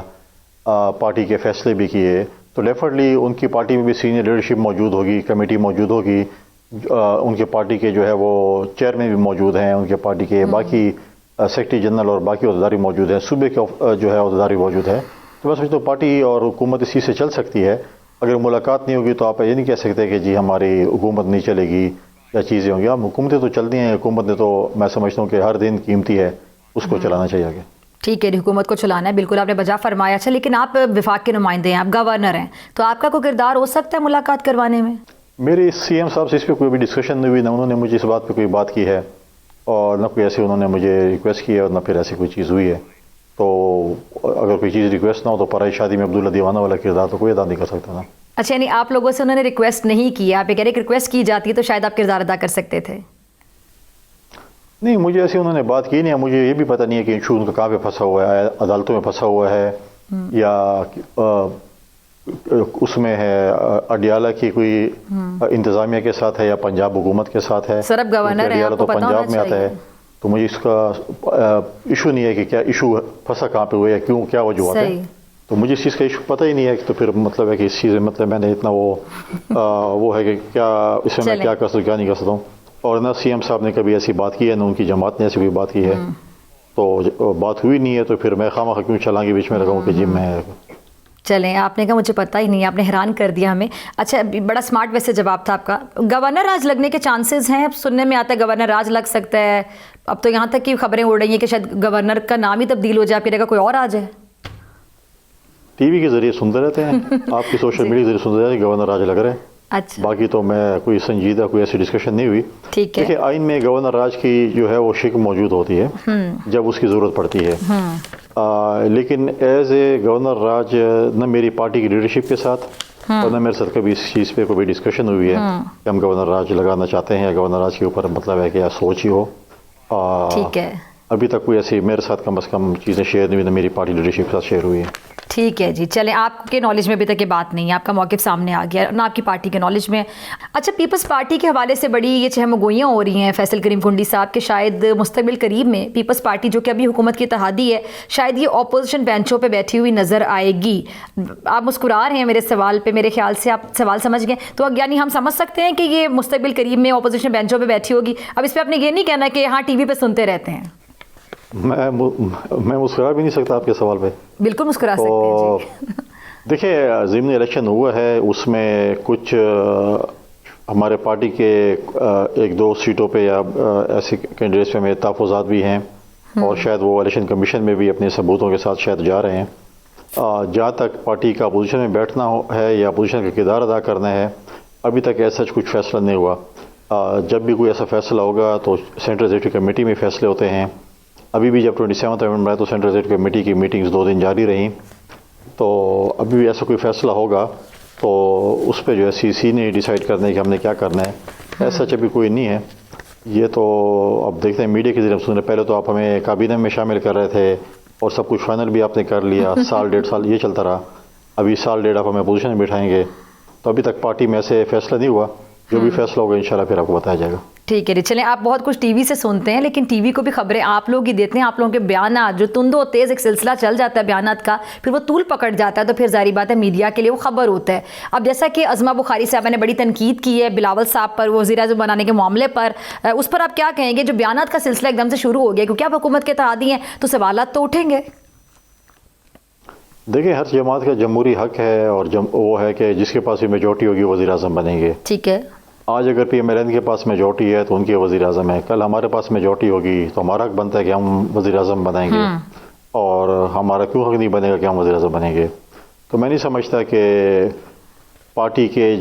पार्टी के फैसले भी किए। तो डेफिनेटली उनकी पार्टी में भी सीनियर लीडरशिप मौजूद होगी, कमेटी मौजूद होगी, उनके पार्टी के जो है वो चेयरमैन भी मौजूद हैं, उनके पार्टी के बाकी सेक्रेटरी जनरल और बाकी अहदेदारी मौजूद हैं, सूबे के जो है अहदेदारी मौजूद है। तो मैं समझता हूँ पार्टी और हुकूमत इसी से चल सकती है। अगर मुलाकात नहीं होगी तो आप ये नहीं कह सकते कि जी हमारी हुकूमत नहीं चलेगी या चीज़ें होंगी। हम हुकूमतें तो चलती हैं, हुकूमत ने तो मैं समझता हूँ कि हर दिन कीमती है, उसको चलाना चाहिए आगे। ठीक है, हुकूमत को चलाना है, बिल्कुल आपने बजा फरमाया। अच्छा, लेकिन आप विफाक के नुमाइंदे हैं, आप गवर्नर हैं, तो आपका कोई किरदार हो सकता है मुलाकात करवाने में? मेरे CM साहब से इस पर कोई भी डिस्कशन नहीं हुई, ना उन्होंने मुझे इस बात पर कोई बात की है और न कोई ऐसी उन्होंने मुझे रिक्वेस्ट की है और न फिर ऐसी कोई चीज़ हुई है। तो अगर कोई चीज़ रिक्वेस्ट ना हो तो पराई शादी में अब्दुल्ला दीवाना वाला किरदार तो कोई अदा नहीं कर सकता ना। अच्छा, यानी आप लोगों से उन्होंने रिक्वेस्ट नहीं की, आप ये कह रहे रिक्वेस्ट की जाती है तो शायद आप किरदार अदा कर सकते थे? नहीं, मुझे ऐसी उन्होंने बात की नहीं है। मुझे ये भी पता नहीं है कि इशू उनका कहाँ पे फंसा हुआ है, अदालतों में फंसा हुआ है या उसमें है अडियाला की कोई इंतजामिया के साथ है या पंजाब हुकूमत के साथ है। सर अब गवर्नर है, अडियाला आपको तो पता होना पंजाब में आता है, चाहिए। तो मुझे इसका इशू नहीं है कि क्या इशू फंसा कहाँ पे हुआ है, क्यों, क्या वजूहत है। तो मुझे इस चीज़ का इशू पता ही नहीं है। तो फिर मतलब है कि इस चीज़ में मतलब मैंने इतना वो है कि क्या इसमें मैं क्या कर सकता हूँ, क्या नहीं कर सकता हूँ। और ना सीएम साहब ने कभी ऐसी बात की है, ना उनकी जमात ने ऐसी कोई बात की है। तो बात हुई नहीं है, तो फिर मैं खामा क्यों चलांगे बीच में लगाऊँ कि जी मैं। चलें, आपने कहा मुझे पता ही नहीं, आपने हैरान कर दिया हमें। अच्छा, बड़ा स्मार्ट वैसे जवाब था आपका। गवर्नर राज लगने के चांसेस हैं? अब सुनने में आता है गवर्नर राज लग सकता है। अब तो यहाँ तक की खबरें उड़ रही हैं कि शायद गवर्नर का नाम ही तब्दील हो जाए, फिर कोई और आ जाए। टीवी के जरिए सुनते रहते हैं, आपकी सोशल मीडिया के जरिए सुनते रहते हैं गवर्नर राज लग रहे हैं। अच्छा, बाकी तो मैं कोई संजीदा कोई ऐसी डिस्कशन नहीं हुई। ठीक है। देखिए, आइन में गवर्नर राज की जो है वो शिक मौजूद होती है जब उसकी ज़रूरत पड़ती है। लेकिन एज ए गवर्नर राज न मेरी पार्टी की लीडरशिप के साथ और न मेरे साथ कभी इस चीज़ पे कोई डिस्कशन हुई है कि हम गवर्नर राज लगाना चाहते हैं या गवर्नर राज के ऊपर मतलब है कि या सोच ही हो। ठीक है, अभी तक कोई ऐसी मेरे साथ कम से कम चीज़ें शेयर नहीं हुई, न मेरी पार्टी लीडरशिप के साथ शेयर हुई है। ठीक है जी। चलें, आपके नॉलेज में अभी तक ये बात नहीं है, आपका मौक़िफ़ सामने आ गया, ना आपकी पार्टी के नॉलेज में। अच्छा, पीपल्स पार्टी के हवाले से बड़ी ये चहमगोइयाँ हो रही हैं फैसल करीम कुंडी साहब के, शायद मुस्तकबिल करीब में पीपल्स पार्टी जो कि अभी हुकूमत की इत्तेहादी है, शायद ये अपोजिशन बेंचों पे बैठी हुई नज़र आएगी। आप मुस्कुरा रहे हैं मेरे सवाल पे, मेरे ख्याल से आप सवाल समझ गए। तो यानी हम समझ सकते हैं कि ये मुस्तकबिल करीब में अपोजिशन बेंचों पर बैठी होगी। अब इस पर आपने ये नहीं कहना कि हाँ टीवी पर सुनते रहते हैं। मैं मुस्कुरा भी नहीं सकता आपके सवाल पे। बिल्कुल मुस्कुरा सकते हैं जी। देखिए, ज़िमनी इलेक्शन हुआ है, उसमें कुछ हमारे पार्टी के एक दो सीटों पे या ऐसे कैंडिडेट्स पे मेरे तहफ़्फ़ुज़ात भी हैं और शायद वो इलेक्शन कमीशन में भी अपने सबूतों के साथ शायद जा रहे हैं। जहाँ तक पार्टी का अपोजिशन में बैठना है या अपोजिशन का किरदार अदा करना है, अभी तक ऐसा कुछ फैसला नहीं हुआ। जब भी कोई ऐसा फैसला होगा तो सेंट्रल एग्जीक्यूटिव कमेटी में फैसले होते हैं। अभी भी जब 27 नवंबर है तो सेंट्रल एग्जीक्यूटिव कमेटी की मीटिंग्स 2 दिन जारी रहीं। तो अभी भी ऐसा कोई फैसला होगा तो उस पर जो है सीसी ने डिसाइड करना है कि हमने क्या करना है। ऐसा अभी कोई नहीं है। ये तो अब देखते हैं, मीडिया के जरिए हम सुन रहे। पहले तो आप हमें काबीना में शामिल कर रहे थे और सब कुछ फाइनल भी आपने कर लिया, साल 1.5 साल ये चलता रहा। अभी साल 1.5 आप हमें पोजीशन में बिठाएंगे, तो अभी तक पार्टी में ऐसे फैसला नहीं हुआ। जो भी फैसला होगा इंशाल्लाह फिर आपको बताया जाएगा। ठीक है जी। चलें, आप बहुत कुछ टीवी से सुनते हैं, लेकिन टीवी को भी खबरें आप लोग ही देते हैं। आप लोगों के बयानात जो तुंदो तेज़ एक सिलसिला चल जाता है बयानात का, फिर वो तूल पकड़ जाता है, तो फिर जारी बात है मीडिया के लिए वो खबर होता है। अब जैसा कि अज़मा बुखारी साहब ने बड़ी तनकीद की है बिलावल साहब पर, वज़ीर-ए-आज़म बनाने के मामले पर, उस पर आप क्या कहेंगे? जो बयानात का सिलसिला एकदम से शुरू हो गया, क्योंकि आप हुकूमत के इत्तेहादी हैं तो सवालात तो उठेंगे। देखिए, हर जमात का जमहूरी हक है और वो है कि जिसके पास भी मेजॉरिटी होगी वज़ीर-ए-आज़म बनेंगे। ठीक है। आज अगर PMLN के पास मेजॉरिटी है तो उनके वज़ीर-ए-आज़म है, कल हमारे पास मेजॉरिटी होगी तो हमारा हक बनता है कि हम वज़ीर-ए-आज़म बनाएंगे। और हमारा क्यों हक नहीं बनेगा कि हम वज़ीर-ए-आज़म बनेंगे? तो मैं नहीं समझता कि पार्टी के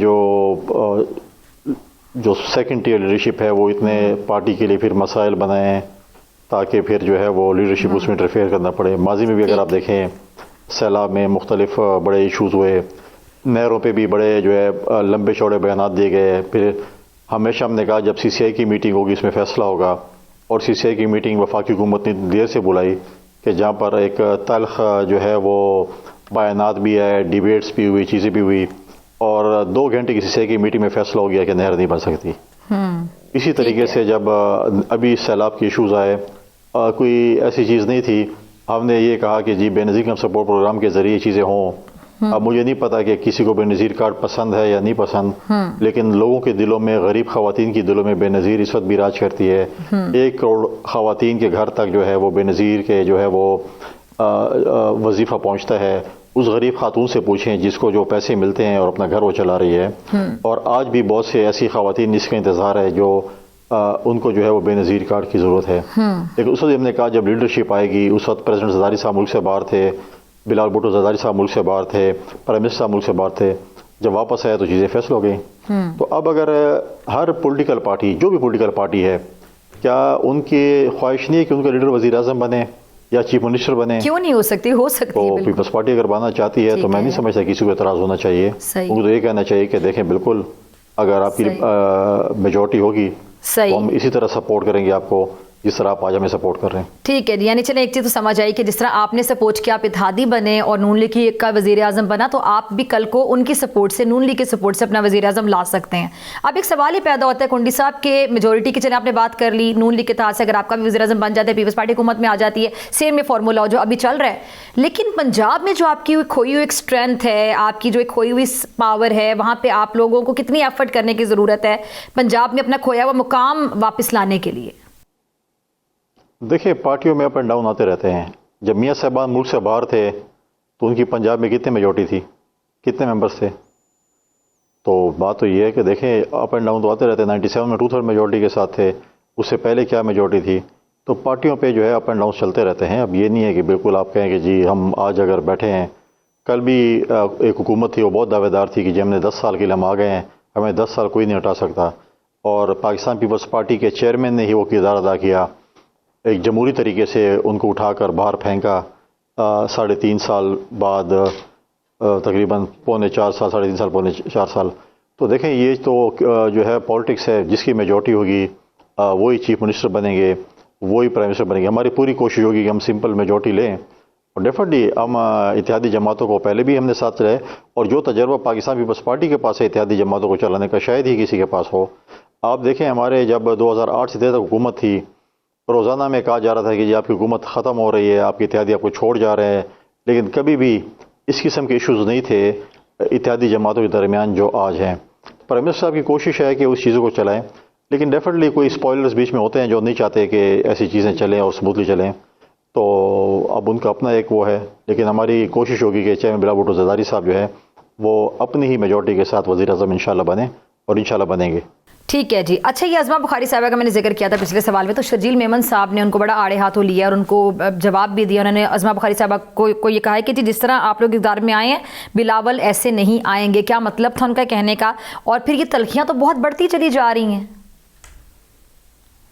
जो सेकंड टियर लीडरशिप है वो इतने पार्टी के लिए फिर मसाइल बनाएं ताकि फिर जो है वो लीडरशिप उसमें इंटरफेयर करना पड़े। माजी में भी अगर आप देखें, सैलाब में मुख्तलिफ बड़े इशूज़ हुए, नहरों पे भी बड़े जो है लंबे चौड़े बयानात दिए गए। फिर हमेशा हमने कहा जब CCI की मीटिंग होगी इसमें फ़ैसला होगा, और CCI की मीटिंग वफाकी हुकूमत ने देर से बुलाई कि जहाँ पर एक तल्ख जो है वो बयानात भी है, डिबेट्स भी हुई, चीज़ें भी हुई, और 2 घंटे की CCI की मीटिंग में फ़ैसला हो गया कि नहर नहीं बन सकती। इसी तरीके से जब अभी सैलाब के इशूज़ आए, कोई ऐसी चीज़ नहीं थी। हमने ये कहा कि जी बेनज़ीर कम सपोर्ट प्रोग्राम के ज़रिए चीज़ें हों। अब मुझे नहीं पता कि किसी को बेनज़ीर कार्ड पसंद है या नहीं पसंद, लेकिन लोगों के दिलों में, गरीब ख़वातीन के दिलों में बेनज़ीर इस वक्त भी राज करती है। 1 करोड़ ख़वातीन के घर तक जो है वो बेनज़ीर के जो है वो वजीफ़ा पहुँचता है। उस गरीब खातून से पूछें जिसको जो पैसे मिलते हैं और अपना घर वो चला रही है। और आज भी बहुत से ऐसी ख़वातीन जिसका इंतज़ार है जो उनको जो है वो बेनज़ीर कार्ड की ज़रूरत है। लेकिन उस वक्त हमने कहा जब लीडरशिप आएगी, उस वक्त प्रेसिडेंट ज़रदारी साहब मुल्क से बाहर थे, बिलावल भुट्टो ज़रदारी साहब मुल्क से बाहर थे, प्राइम मिनिस्टर साहब मुल्क से बाहर थे। जब वापस आया तो चीज़ें फैसला हो गई। तो अब अगर हर पॉलिटिकल पार्टी, जो भी पॉलिटिकल पार्टी है, क्या उनकी ख्वाहिश नहीं है कि उनका लीडर वज़ीर-ए-आज़म बने या चीफ मिनिस्टर बने? क्यों नहीं हो सकती? हो सकती है। तो पीपल्स पार्टी अगर बनना चाहती है तो मैं नहीं समझता किसी को एतराज़ होना चाहिए। उनको तो ये कहना चाहिए कि देखें बिल्कुल अगर आपकी मेजॉरिटी होगी तो हम इसी तरह सपोर्ट करेंगे आपको। जिस तरह आप आज हमें सपोर्ट कर रहे हैं। ठीक है जी, यानी चले एक चीज़ तो समझ आई कि जिस तरह आपने सपोर्ट किया, आप इत्तेहादी बने और नून लीग का वज़ीर आज़म बना, तो आप भी कल को उनकी सपोर्ट से, नून लीग के सपोर्ट से अपना वज़ीर आज़म ला सकते हैं। अब एक सवाल ही पैदा होता है कुंडी साहब के मेजोरिटी की, चले आपने बात कर ली नून लीग के तहत से अगर आपका भी वज़ीर आज़म बन जाता है, पीपल्स पार्टी हुकूमत में आ जाती है, सेम ये फार्मूला जो अभी चल रहा है, लेकिन पंजाब में जो आपकी खोई हुई एक स्ट्रेंथ है, आपकी जो एक खोई हुई पावर है, वहाँ पर आप लोगों को कितनी एफर्ट करने की ज़रूरत है पंजाब में अपना खोया हुआ मुकाम वापस लाने के लिए? देखिए, पार्टियों में अप एंड डाउन आते रहते हैं। जब मियाँ साहबान मुल्क से बाहर थे तो उनकी पंजाब में कितने मेजॉरिटी थी, कितने मेंबर्स थे? तो बात तो ये है कि देखें, अप एंड डाउन तो आते रहते हैं। 97 में 2/3 मेजॉरिटी के साथ थे, उससे पहले क्या मेजॉरिटी थी? तो पार्टियों पे जो है अप एंड डाउन चलते रहते हैं। अब ये नहीं है कि बिल्कुल आप कहें कि जी हम आज अगर बैठे हैं, कल भी एक हुकूमत थी वो बहुत दावेदार थी कि जी हमने 10 साल के लिए हम आ गए हैं, हमें 10 साल कोई नहीं हटा सकता, और पाकिस्तान पीपल्स पार्टी के चेयरमैन ने ही वो किरदार अदा किया, एक जमहूरी तरीके से उनको उठाकर बाहर फेंका 3.5 साल बाद, तकरीबन 3.25 साल, 3.5 साल, 3.25 साल। तो देखें, ये तो जो है पॉलिटिक्स है, जिसकी मेजॉरिटी होगी वही चीफ मिनिस्टर बनेंगे, वही प्राइम मिनिस्टर बनेंगे। हमारी पूरी कोशिश होगी कि हम सिंपल मेजॉरिटी लें, और डेफिनेटली हम इत्तेहादी जमातों को पहले भी हमने साथ रहे, और जो तजर्बा पाकिस्तान पीपल्स पार्टी के पास है इत्तेहादी जमातों को चलाने का, शायद ही किसी के पास हो। आप देखें, हमारे जब 2008 से 13 तक हुकूमत थी, रोज़ाना में कहा जा रहा था कि जी आपकी हुकूमत ख़त्म हो रही है, आपके इत्तेहादी आपको छोड़ जा रहे हैं, लेकिन कभी भी इस किस्म के इश्यूज़ नहीं थे इत्तेहादी जमातों के दरमियान जो आज हैं। प्राइम मिनिस्टर साहब की कोशिश है कि उस चीज़ों को चलाएं, लेकिन डेफिनेटली कोई स्पॉयलर्स बीच में होते हैं जो नहीं चाहते कि ऐसी चीज़ें चलें और स्मूथली चलें, तो अब उनका अपना एक वो है। लेकिन हमारी कोशिश होगी कि चेयरमैन बिलावल भुट्टो ज़रदारी साहब जो है वो अपनी ही मेजॉरिटी के साथ वज़ीर आज़म इंशाल्लाह बने, और इंशाल्लाह बनेंगे। ठीक है जी। अच्छा, ये अज़मा बुखारी साहबा का मैंने जिक्र किया था पिछले सवाल में, तो शर्जील मेमन साहब ने उनको बड़ा आड़े हाथों लिया और उनको जवाब भी दिया। उन्होंने अज़मा बुखारी साहबा को ये कहा है कि जी जिस तरह आप लोग इक़्तिदार में आए हैं, बिलावल ऐसे नहीं आएंगे। क्या मतलब था उनका कहने का? और फिर ये तलखियाँ तो बहुत बढ़ती चली जा रही हैं।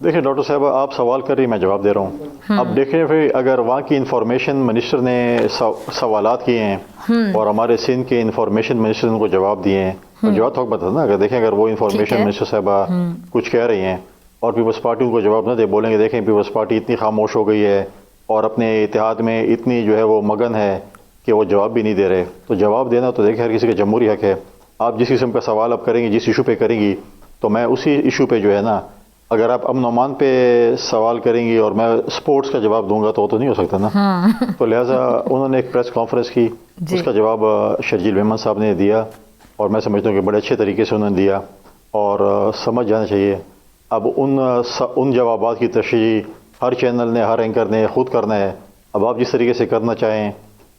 देखिए डॉक्टर साहब, आप सवाल कर रही, मैं जवाब दे रहा हूँ। अब देखें, फिर अगर वहाँ की इंफॉर्मेशन मिनिस्टर ने सवालात किए हैं और हमारे सिंध के इंफॉर्मेशन मिनिस्टर ने उनको जवाब दिए हैं, तो जवाब तो बता ना। अगर देखें, अगर वो इंफॉर्मेशन मिनिस्टर साहबा कुछ कह रही हैं और पीपल्स पार्टी उनको जवाब न दे, बोलेंगे देखें पीपल्स पार्टी इतनी खामोश हो गई है और अपने इत्तेहाद में इतनी जो है वो मगन है कि वो जवाब भी नहीं दे रहे, तो जवाब देना तो देखिए हर किसी का जमहूरी हक है। आप जिस किस्म का सवाल आप करेंगी, जिस इशू पे करेंगी, तो मैं उसी इशू पे जो है ना, अगर आप अमन अमान पे सवाल करेंगी और मैं स्पोर्ट्स का जवाब दूंगा तो वो तो नहीं हो सकता ना। तो लिहाजा उन्होंने एक प्रेस कॉन्फ्रेंस की, उसका जवाब शर्जील मेमन साहब ने दिया, और मैं समझता हूँ कि बड़े अच्छे तरीके से उन्होंने दिया, और समझ जाना चाहिए। अब उन जवाबात की तशरीह हर चैनल ने, हर एंकर ने खुद करना है। अब आप जिस तरीके से करना चाहें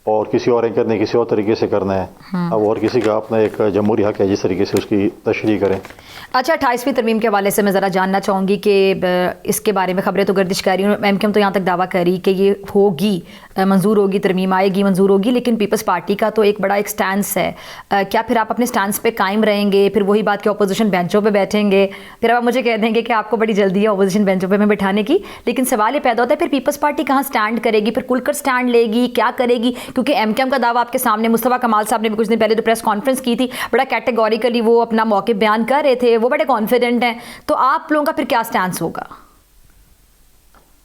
और किसी और एंकर ने किसी और तरीके से करना है, अब और किसी का अपना एक जमहूरी हक है जिस तरीके से उसकी तशरीह करें। अच्छा, 28वीं तरमीम के हवाले से मैं ज़रा जानना चाहूँगी कि इसके बारे में खबरें तो गर्दिश कर रही हूँ, एमकेएम तो यहाँ तक दावा करी कि ये होगी, मंजूर होगी, तरमीम आएगी, मंजूर होगी, लेकिन पीपल्स पार्टी का तो एक बड़ा एक स्टैंस है। क्या फिर आप अपने स्टैंस पे कायम रहेंगे? फिर वही बात कि अपोजिशन बेंचों पे बैठेंगे? फिर आप मुझे कह देंगे कि आपको बड़ी जल्दी है अपोजिशन बेंचों पे में बैठाने की, लेकिन सवाल ये पैदा होता है फिर पीपल्स पार्टी कहाँ स्टैंड करेगी? फिर खुलकर स्टैंड लेगी, क्या करेगी? क्योंकि एमकेएम का दावा आपके सामने, मुस्तफा कमाल साहब ने भी कुछ दिन पहले जो प्रेस कॉन्फ्रेंस की थी, बड़ा कैटेगोरिकली वो अपना मौक़िफ़ बयान कर रहे थे, वो बड़े कॉन्फिडेंट हैं। तो आप लोगों का फिर क्या स्टैंस होगा?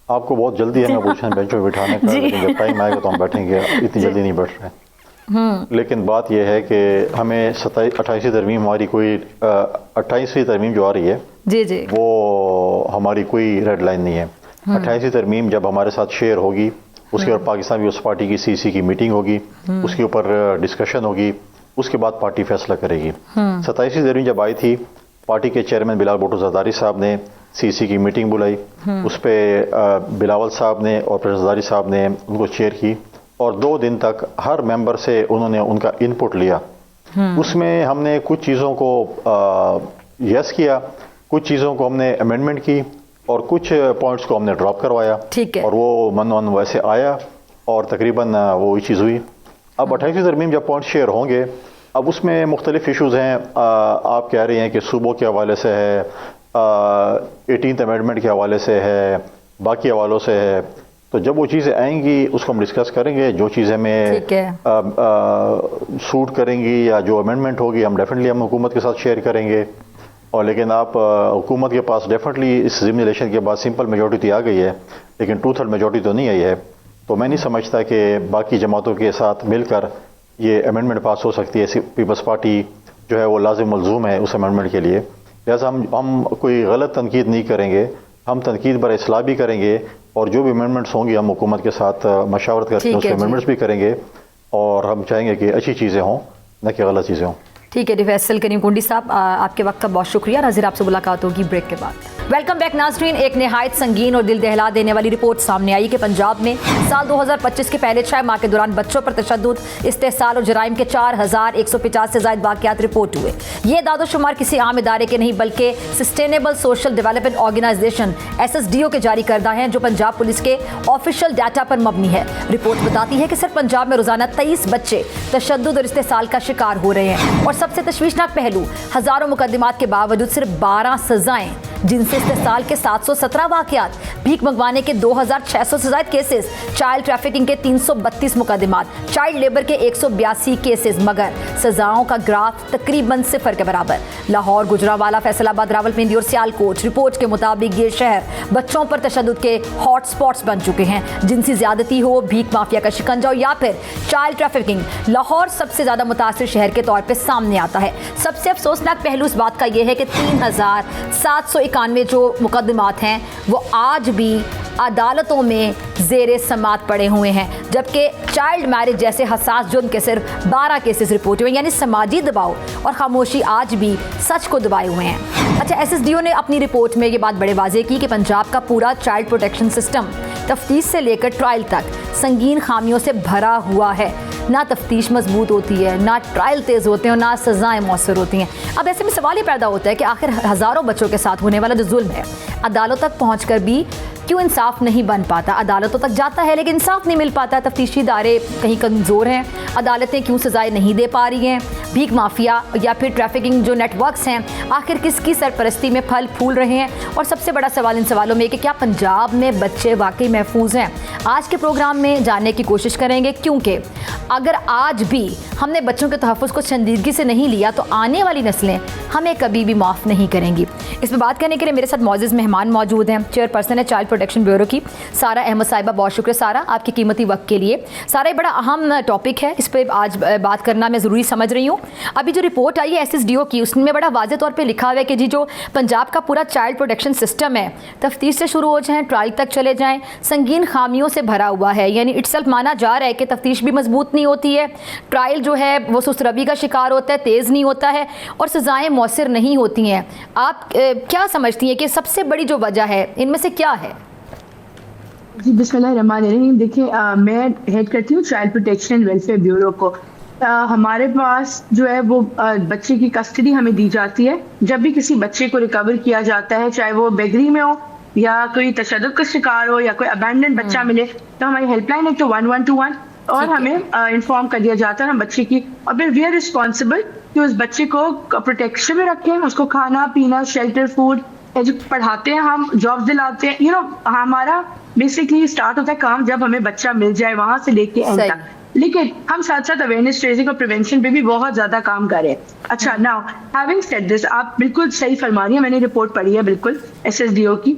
आपको बहुत जल्दी है मैं अपोजिशन बेंचों में बैठाने का, लेकिन जब टाइम आएगा तो हम बैठेंगे, इतनी जल्दी नहीं बैठ रहे। लेकिन बात यह है कि हमें 28वीं तरमीम हमारी कोई 28वीं तरमीम जो आ रही है जी जी, वो हमारी कोई रेड लाइन नहीं है। 28वीं तरमीम जब हमारे साथ शेयर होगी, उसके बाद पाकिस्तान पीपल्स पार्टी की सीसी की मीटिंग होगी, उसके ऊपर डिस्कशन होगी, उसके बाद पार्टी फैसला करेगी। 27वीं तरमीम जब आई थी, पार्टी के चेयरमैन बिलावल भुट्टो ज़रदारी साहब ने सीसी की मीटिंग बुलाई, उस पर बिलावल साहब ने और प्रेसिडेंट ज़रदारी साहब ने उनको चेयर की, और 2 दिन तक हर मेंबर से उन्होंने उनका इनपुट लिया। उसमें हमने कुछ चीज़ों को यस किया, कुछ चीज़ों को हमने अमेंडमेंट की, और कुछ पॉइंट्स को हमने ड्रॉप करवाया, और वो मन वैसे आया और तकरीबन वो चीज़ हुई। अब 28वीं तरमीम जब पॉइंट शेयर होंगे, अब उसमें मुख्तलिफ इशूज़ हैं। आप कह रही हैं कि सूबों के हवाले से है, 18th अमेंडमेंट के हवाले से है, बाकी हवालों से है। तो जब वो चीज़ें आएंगी उसको हम डिस्कस करेंगे, जो चीज़ें हमें सूट करेंगी या जो अमेंडमेंट होगी हम डेफिनेटली हम हुकूमत के साथ शेयर करेंगे। और लेकिन आप हुकूमत के पास डेफिनेटली इस ज़िमनी इलेक्शन के बाद सिंपल मेजॉरिटी आ गई है, लेकिन 2/3 मेजॉरिटी तो नहीं आई है। तो मैं नहीं समझता कि बाकी जमातों के साथ मिलकर ये अमेंडमेंट पास हो सकती है। पीपल्स पार्टी जो है वो लाजिम मलजूम है उस अमेंडमेंट के लिए। लिहाजा हम कोई गलत तनकीद नहीं करेंगे, हम तनकीद पर इस्लाह भी करेंगे और जो भी अमेंडमेंट्स होंगी हम हुकूमत के साथ मशावरत करके उसके अमेंडमेंट्स भी करेंगे और हम चाहेंगे कि अच्छी चीज़ें हों, न कि गलत चीज़ें हों। ठीक है फैसल करीम कुंडी साहब, आपके वक्त का बहुत शुक्रिया। नाज़रीन आपसे मुलाकात होगी ब्रेक के बाद। वेलकम बैक नाज़रीन। एक निहायत संगीन और दिल दहला देने वाली रिपोर्ट सामने आई कि पंजाब में साल 2025 के पहले 6 माह के दौरान बच्चों पर तशद्दुद, इस्तेहसाल और जराइम के 4150 से ज़ायद वाक़यात रिपोर्ट हुए। ये दादोशुमार किसी आम इदारे के नहीं बल्कि sustainable social development organization SSDO के जारी करदा हैं, जो पंजाब पुलिस के ऑफिशियल डाटा पर मबनी है। रिपोर्ट बताती है कि सिर्फ पंजाब में रोजाना 23 बच्चे तशद्दुद और इस्तेहसाल का शिकार हो रहे हैं और सबसे तशवीशनाक पहलू, हज़ारों मुकदमात के बावजूद सिर्फ 12 सजाएं, जिनसे इस्तेहसाल के 717 वाक़यात, भीख मंगवाने के 2600 से ज़ायद केसेस, चाइल्ड ट्रैफिकिंग के 332 मुकदमात, चाइल्ड लेबर के 182 केसेस, मगर सजाओं का ग्राफ तकरीबन 0 के बराबर। लाहौर, गुजरांवाला, फैसलाबाद, रावलपिंडी और सियालकोट रिपोर्ट के मुताबिक ये शहर बच्चों पर तशद्दुद के हॉट स्पॉट्स बन चुके हैं। जिनसी ज्यादती हो, भीख माफिया का शिकंजा हो या फिर चाइल्ड ट्रैफिकिंग, लाहौर सबसे ज्यादा मुतासिर शहर के तौर पर सामने आता है। सबसे अफसोसनाक पहलू इस बात का यह है कि 3791 जो मुकदमात हैं वो आज भी अदालतों में ज़ेरे समात पड़े हुए हैं, जबकि चाइल्ड मैरिज जैसे हसास जुर्म के सिर्फ 12 केसेस रिपोर्ट हुए। यानी समाजी दबाव और खामोशी आज भी सच को दबाए हुए हैं। अच्छा, SSDO ने अपनी रिपोर्ट में ये बात बड़े वाजे की कि पंजाब का पूरा चाइल्ड प्रोटेक्शन सिस्टम तफ्तीश से लेकर ट्रायल तक संगीन खामियों से भरा हुआ है। ना तफ्तीश मजबूत होती है, ना ट्रायल तेज़ होते हैं और ना सज़ाएँ मौसर होती हैं। अब ऐसे में सवाल ये पैदा होता है कि आखिर हज़ारों बच्चों के साथ होने वाला जो जुल्म है, अदालतों तक पहुँच कर भी क्यों इंसाफ नहीं बन पाता? अदालतों तक जाता है लेकिन इंसाफ नहीं मिल पाता। तफ्तीशी इदारे कहीं कमज़ोर हैं, अदालतें क्यों सजाएं नहीं दे पा रही हैं? भीख माफिया या फिर ट्रैफिकिंग जो नेटवर्क्स हैं आखिर किसकी सरपरस्ती में फल फूल रहे हैं? और सबसे बड़ा सवाल इन सवालों में कि क्या पंजाब में बच्चे वाकई महफूज हैं? आज के प्रोग्राम में जानने की कोशिश करेंगे, क्योंकि अगर आज भी हमने बच्चों के तहफ़्फ़ुज़ को संजीदगी से नहीं लिया तो आने वाली नस्लें हमें कभी भी माफ़ नहीं करेंगी। इस पर बात करने के लिए मेरे साथ मौजूद मेहमान मौजूद हैं। चेयरपर्सन है चाइल्ड प्रोटेक्शन ब्यूरो की सारा अहमद साहिबा। बहुत शुक्रिया सारा आपके कीमती वक्त के लिए। सारा ये बड़ा अहम टॉपिक है, इस पर आज बात करना मैं ज़रूरी समझ रही हूँ। अभी जो रिपोर्ट आई है SSDO की, उसमें बड़ा वाज़े तौर पर लिखा हुआ है कि जी जो पंजाब का पूरा चाइल्ड प्रोटेक्शन सिस्टम है, तफ्तीश से शुरू हो जाएँ, ट्रायल तक चले जाएँ, संगीन खामियों से भरा हुआ है। यानी इट्सल्फ माना जा रहा है कि तफ्तीश भी मजबूत नहीं होती है, ट्रायल जो है वो सुस्तरबी का शिकार होता है, तेज़ नहीं होता है और सज़ाएँ मौसर नहीं होती हैं। आप क्या समझती हैं कि सबसे बड़ी जो वजह है इनमें से क्या है? जी बिस्मिल्लाहिर्रहमानिर्रहीम। देखिए, मैं हेड करती हूँ चाइल्ड प्रोटेक्शन वेलफेयर ब्यूरो को। हमारे पास जो है वो बच्चे की कस्टडी हमें दी जाती है। जब भी किसी बच्चे को रिकवर किया जाता है, चाहे वो बेगरी में हो या कोई तशद्दुद का शिकार हो या कोई अबैंडन बच्चा मिले, तो हमारी हेल्पलाइन है तो 1121 और हमें इन्फॉर्म कर दिया जाता है हम बच्चे की, और फिर वी आर रिस्पॉन्सिबल कि उस बच्चे को प्रोटेक्शन में रखें, उसको खाना पीना, शेल्टर, फूड, पढ़ाते हैं, हम जॉब दिलाते हैं। हमारा बेसिकली स्टार्ट होता है काम जब हमें बच्चा मिल जाए, वहां से लेके एंड तक। लेकिन हम साथ साथ अवेयरनेस रेजिंग और प्रिवेंशन पे भी बहुत ज्यादा काम कर रहे हैं। अच्छा, नाउ हैविंग सेड दिस, आप बिल्कुल सही फरमा रही है, मैंने रिपोर्ट पढ़ी है बिल्कुल SSDO की।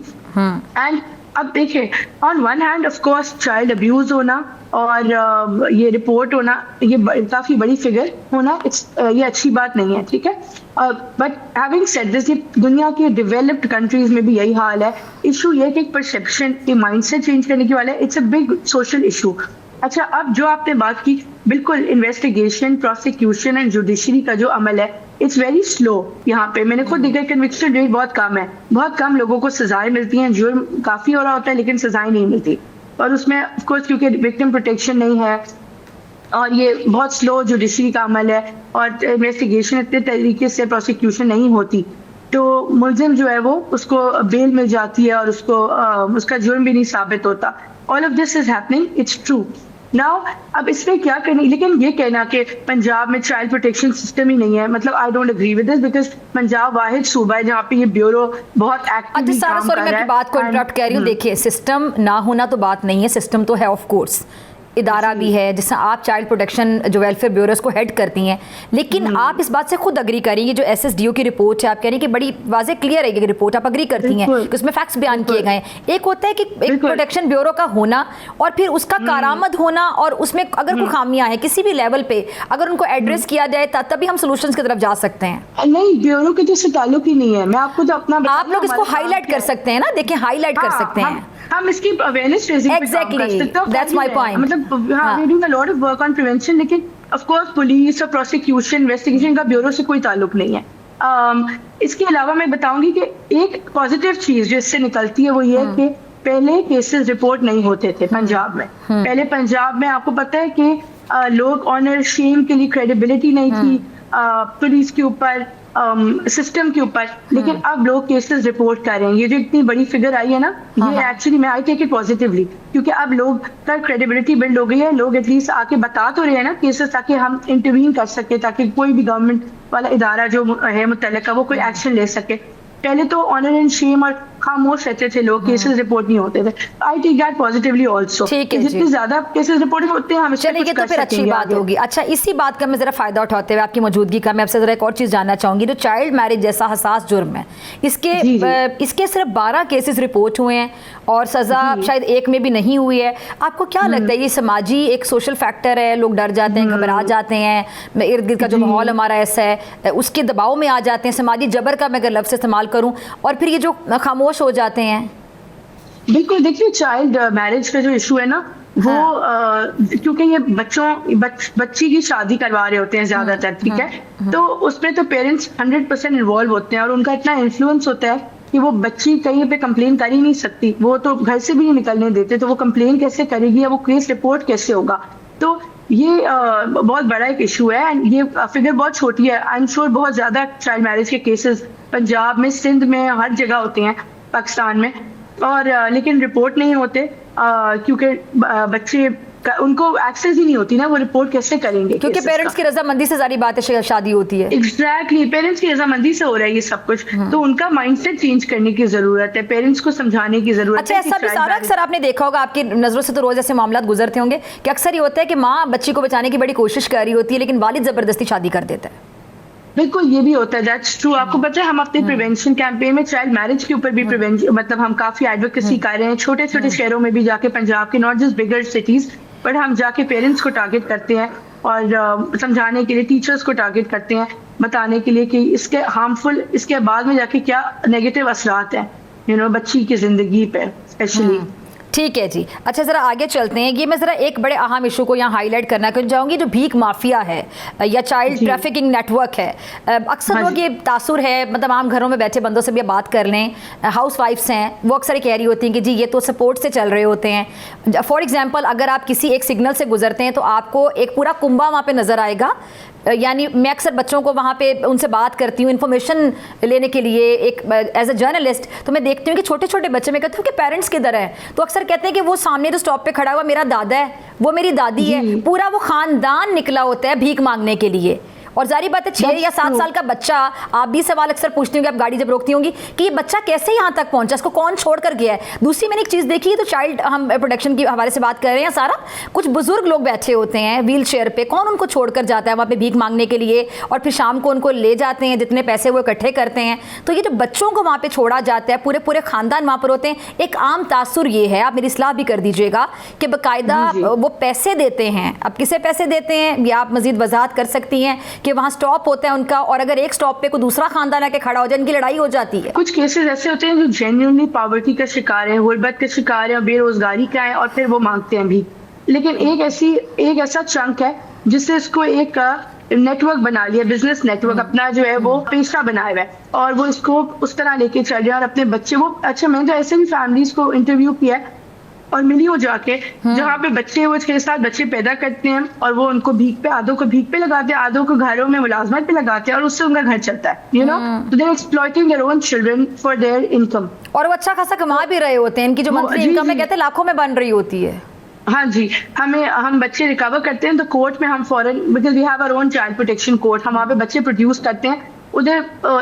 एंड अब देखिए, on one hand of course child abuse होना और ये रिपोर्ट होना, ये काफी बड़ी फिगर होना, ये अच्छी बात नहीं है, ठीक है। बट हैविंग सेड दिस, ये दुनिया के डेवलप्ड कंट्रीज में भी यही हाल है। इशू ये कि एक परसेप्शन के माइंडसेट चेंज करने की वाला है। It's a big social issue. अच्छा, अब जो आपने बात की, बिल्कुल इन्वेस्टिगेशन, प्रोसिक्यूशन एंड जुडिशरी का जो अमल है, इट्स वेरी स्लो। यहाँ पे मैंने खुद देखा कन्विक्शन रेट बहुत कम है, बहुत कम लोगों को सजाएं मिलती हैं। जुर्म काफी हो रहा होता है लेकिन सजाएं नहीं मिलती, और उसमें ऑफ कोर्स क्योंकि विक्टिम प्रोटेक्शन नहीं है और ये बहुत स्लो जुडिशरी का अमल है और इन्वेस्टिगेशन इतने तरीके से प्रोसिक्यूशन नहीं होती, तो मुलजिम जो है वो उसको बेल मिल जाती है और उसको उसका जुर्म भी नहीं साबित होता। All of this is happening, it's true. Now अब इसमें क्या करनी, लेकिन ये कहना कि पंजाब में चाइल्ड प्रोटेक्शन सिस्टम ही नहीं है, मतलब I don't agree with this, because Punjab वाहिद सूबा है जहाँ पे ये ब्यूरो बहुत एक्टिवली काम कर रहा है। मैं बात को इंटरप्ट कर रही हूँ। देखिए, सिस्टम ना होना तो बात नहीं है, सिस्टम तो है ऑफ कोर्स, इदारा भी है, जिससे आप चाइल्ड प्रोटेक्शन जो वेलफेयर ब्यूरो उसको हेड करती हैं, लेकिन आप इस बात से खुद अग्री करेंगे जो SSDO की रिपोर्ट है, आप कह रही हैं कि बड़ी वाज़ेह क्लियर है कि रिपोर्ट आप अग्री करती हैं कि उसमें फैक्ट्स बयान किए गए हैं। एक होता है कि एक प्रोटेक्शन ब्यूरो का होना और फिर उसका कारामद होना, और उसमें अगर कोई खामियां हैं किसी भी लेवल पे, अगर उनको एड्रेस किया जाए तभी हम सॉल्यूशंस की तरफ जा सकते हैं। नहीं, ब्यूरो के तो ताल्लुक ही नहीं है। मैं आपको तो अपना आप लोग इसको हाईलाइट कर सकते हैं ना, देखिए हाईलाइट कर सकते हैं। हम इसकी अवेयरनेस रेजिंग पे काम कर सकते हैं। That's my point. मतलब हाँ, we doing a lot of work on prevention, लेकिन ऑफ कोर्स पुलिस और प्रोसिक्यूशन इन्वेस्टिगेशन का ब्यूरो से कोई ताल्लुक नहीं है। इसके अलावा मैं बताऊंगी कि एक पॉजिटिव चीज जो इससे निकलती है वो ये है कि पहले केसेस रिपोर्ट नहीं होते थे पंजाब में। पहले पंजाब में आपको पता है कि लोग ऑनर शेम के लिए क्रेडिबिलिटी नहीं थी पुलिस के ऊपर, सिस्टम के ऊपर, लेकिन अब लोग केसेस रिपोर्ट कर रहे हैं। ये जो इतनी बड़ी फिगर आई है ना, ये एक्चुअली मैं आई टेक इट पॉजिटिवली, क्योंकि अब लोग का क्रेडिबिलिटी बिल्ड हो गई है। लोग एटलीस्ट आके बता तो रहे हैं ना केसेस, ताकि हम इंटरवीन कर सके, ताकि कोई भी गवर्नमेंट वाला इदारा जो है मुतल्लिका वो कोई एक्शन ले सके। पहले तो ऑनर एंड शेम और खामोश रहते थे लोग, केसेस रिपोर्ट नहीं होते थे। I take that positively also. जितने ज्यादा केसेस रिपोर्ट होते हैं हम इससे कुछ कर फिर अच्छी बात होगी। अच्छा, इसी बात का मैं जरा फायदा उठाते हुए आपकी मौजूदगी का मैं आपसे जरा एक और चीज जानना चाहूंगी। जो चाइल्ड मैरिज जैसा हसास जुर्म है, इसके सिर्फ 12 केसेस रिपोर्ट हुए हैं और सजा शायद एक में भी नहीं हुई है। आपको क्या लगता है ये समाजी एक सोशल फैक्टर है, लोग डर जाते हैं, घबरा जाते हैं, इर्द गिर्द का जो माहौल हमारा ऐसा है उसके दबाव में आ जाते हैं, समाजी जबर का मैं अगर लफ्ज़ इस्तेमाल करूं, और फिर ये जो खामोश हो जाते हैं? बिल्कुल, देखिए चाइल्ड मैरिज का जो इशू है ना वो क्योंकि ये बच्ची की शादी करवा रहे होते हैं ज्यादातर, ठीक है, तो उसमें तो पेरेंट्स 100% इन्वॉल्व होते हैं और उनका इतना इन्फ्लुएंस होता है कि वो बच्ची कहीं पे कंप्लेन कर ही नहीं सकती। वो तो घर से भी नहीं निकलने देते, तो वो कंप्लेन कैसे करेगी या वो केस रिपोर्ट कैसे होगा? तो ये बहुत बड़ा एक इशू है एंड ये फिगर बहुत छोटी है। आई एम श्योर बहुत ज्यादा चाइल्ड मैरिज के केसेस पंजाब में, सिंध में, हर जगह होते हैं पाकिस्तान में, और लेकिन रिपोर्ट नहीं होते क्योंकि बच्चे उनको एक्सेस ही नहीं होती ना, वो रिपोर्ट कैसे करेंगे? क्योंकि पेरेंट्स की रजामंदी से सारी बात है, शादी होती है। एग्जैक्टली, पेरेंट्स की रजामंदी से हो रहा है ये सब कुछ, तो उनका माइंडसेट चेंज करने की जरूरत है, पेरेंट्स को समझाने की जरूरत है। अच्छा, ऐसा भी सारा अक्सर आपने देखा होगा, आपकी नजरों से तो रोज ऐसे मामला गुजरते होंगे कि अक्सर ये होता है कि माँ बच्ची को बचाने की बड़ी कोशिश कर रही होती है, लेकिन वालिद जबरदस्ती शादी कर देता है। बिल्कुल, ये भी होता है, दैट्स ट्रू। आपको पता है हम अपने प्रिवेंशन कैंपेन में चाइल्ड मैरिज के ऊपर भी मतलब हम काफी एडवोकेसी कर रहे हैं, छोटे छोटे शहरों में भी जाके, पंजाब के, not just bigger cities, but हम जाके पेरेंट्स को टारगेट करते हैं और समझाने के लिए, टीचर्स को टारगेट करते हैं, बताने के लिए कि इसके हार्मफुल, इसके बाद में जाके क्या नेगेटिव असरात हैं बच्ची की जिंदगी पे स्पेशली। ठीक है जी। अच्छा, ज़रा आगे चलते हैं। ये मैं ज़रा एक बड़े अहम इशू को यहाँ हाईलाइट करना चाहूँगी, जो भीख माफिया है या चाइल्ड ट्रैफिकिंग नेटवर्क है। अक्सर लोग ये तासुर है, मतलब आम घरों में बैठे बंदों से भी बात कर लें, हाउस वाइफ्स हैं, वो अक्सर कह रही होती हैं कि जी ये तो सपोर्ट से चल रहे होते हैं। फॉर एग्जाम्पल, अगर आप किसी एक सिग्नल से गुजरते हैं तो आपको एक पूरा कुंबा वहाँ पर नज़र आएगा। यानी मैं अक्सर बच्चों को वहाँ पे उनसे बात करती हूँ इन्फॉर्मेशन लेने के लिए, एक एज अ जर्नलिस्ट, तो मैं देखती हूँ कि छोटे छोटे बच्चे, मैं कहती हूँ कि पेरेंट्स किधर हैं, तो अक्सर कहते हैं कि वो सामने जो स्टॉप पे खड़ा हुआ मेरा दादा है, वो मेरी दादी है, पूरा वो खानदान निकला होता है भीख मांगने के लिए। और जारी बात है 6 या 7 साल का बच्चा, आप भी सवाल अक्सर पूछती होंगी, आप गाड़ी जब रोकती होंगी, कि ये बच्चा कैसे यहाँ तक पहुंचा, इसको कौन छोड़ कर गया है। दूसरी मैंने एक चीज़ देखी है, तो चाइल्ड हम प्रोटेक्शन के हवाले से बात कर रहे हैं सारा, कुछ बुजुर्ग लोग बैठे होते हैं व्हील चेयर पे, कौन उनको छोड़कर जाता है वहाँ पे भीख मांगने के लिए, और फिर शाम को उनको ले जाते हैं, जितने पैसे वो इकट्ठे करते हैं। तो ये जो बच्चों को वहाँ पे छोड़ा जाता है, पूरे पूरे खानदान वहाँ पर होते हैं। एक आम तासुर ये है, आप मेरी इस्लाह भी कर दीजिएगा, कि बाकायदा वो पैसे देते हैं। अब किसे पैसे देते हैं ये आप मजीद वजाहत कर सकती हैं, कि वहाँ स्टॉप होता है उनका, और अगर एक स्टॉप पे कोई दूसरा खानदान आके खड़ा हो जाए, इनकी लड़ाई हो जाती है। कुछ केसेस ऐसे होते हैं जो जेन्युइनली पॉवर्टी का शिकार है, गुर्बत का शिकार है, बेरोजगारी का है, और फिर वो मांगते हैं भी। लेकिन एक ऐसा चंक है जिससे इसको एक नेटवर्क बना लिया, बिजनेस नेटवर्क अपना जो है वो पेशा बनाया हुआ है, और वो इसको उस तरह लेके चल रहे हैं। और अपने बच्चे वो, अच्छा मैंने तो ऐसे भी फैमिलीज को इंटरव्यू किया है और मिली हो जाके, जहाँ पे बच्चे वो 6-7 बच्चे पैदा करते हैं, और वो उनको भीख पे, आधों को भीख पे लगाते हैं, आधों को घरों में मुलाजमत पे लगाते हैं, और उससे उनका घर चलता है, यू नो, तो they are exploiting their own children for their income. और वो अच्छा खासा कमा भी रहे होते हैं, इनकी जो मंथली इनकम है कहते हैं लाखों में बन रही होती है। हाँ जी, हम बच्चे रिकवर करते हैं तो कोर्ट में हम फौरन, because we have our own child protection court, हम वहाँ पे बच्चे प्रोड्यूस करते हैं, उधर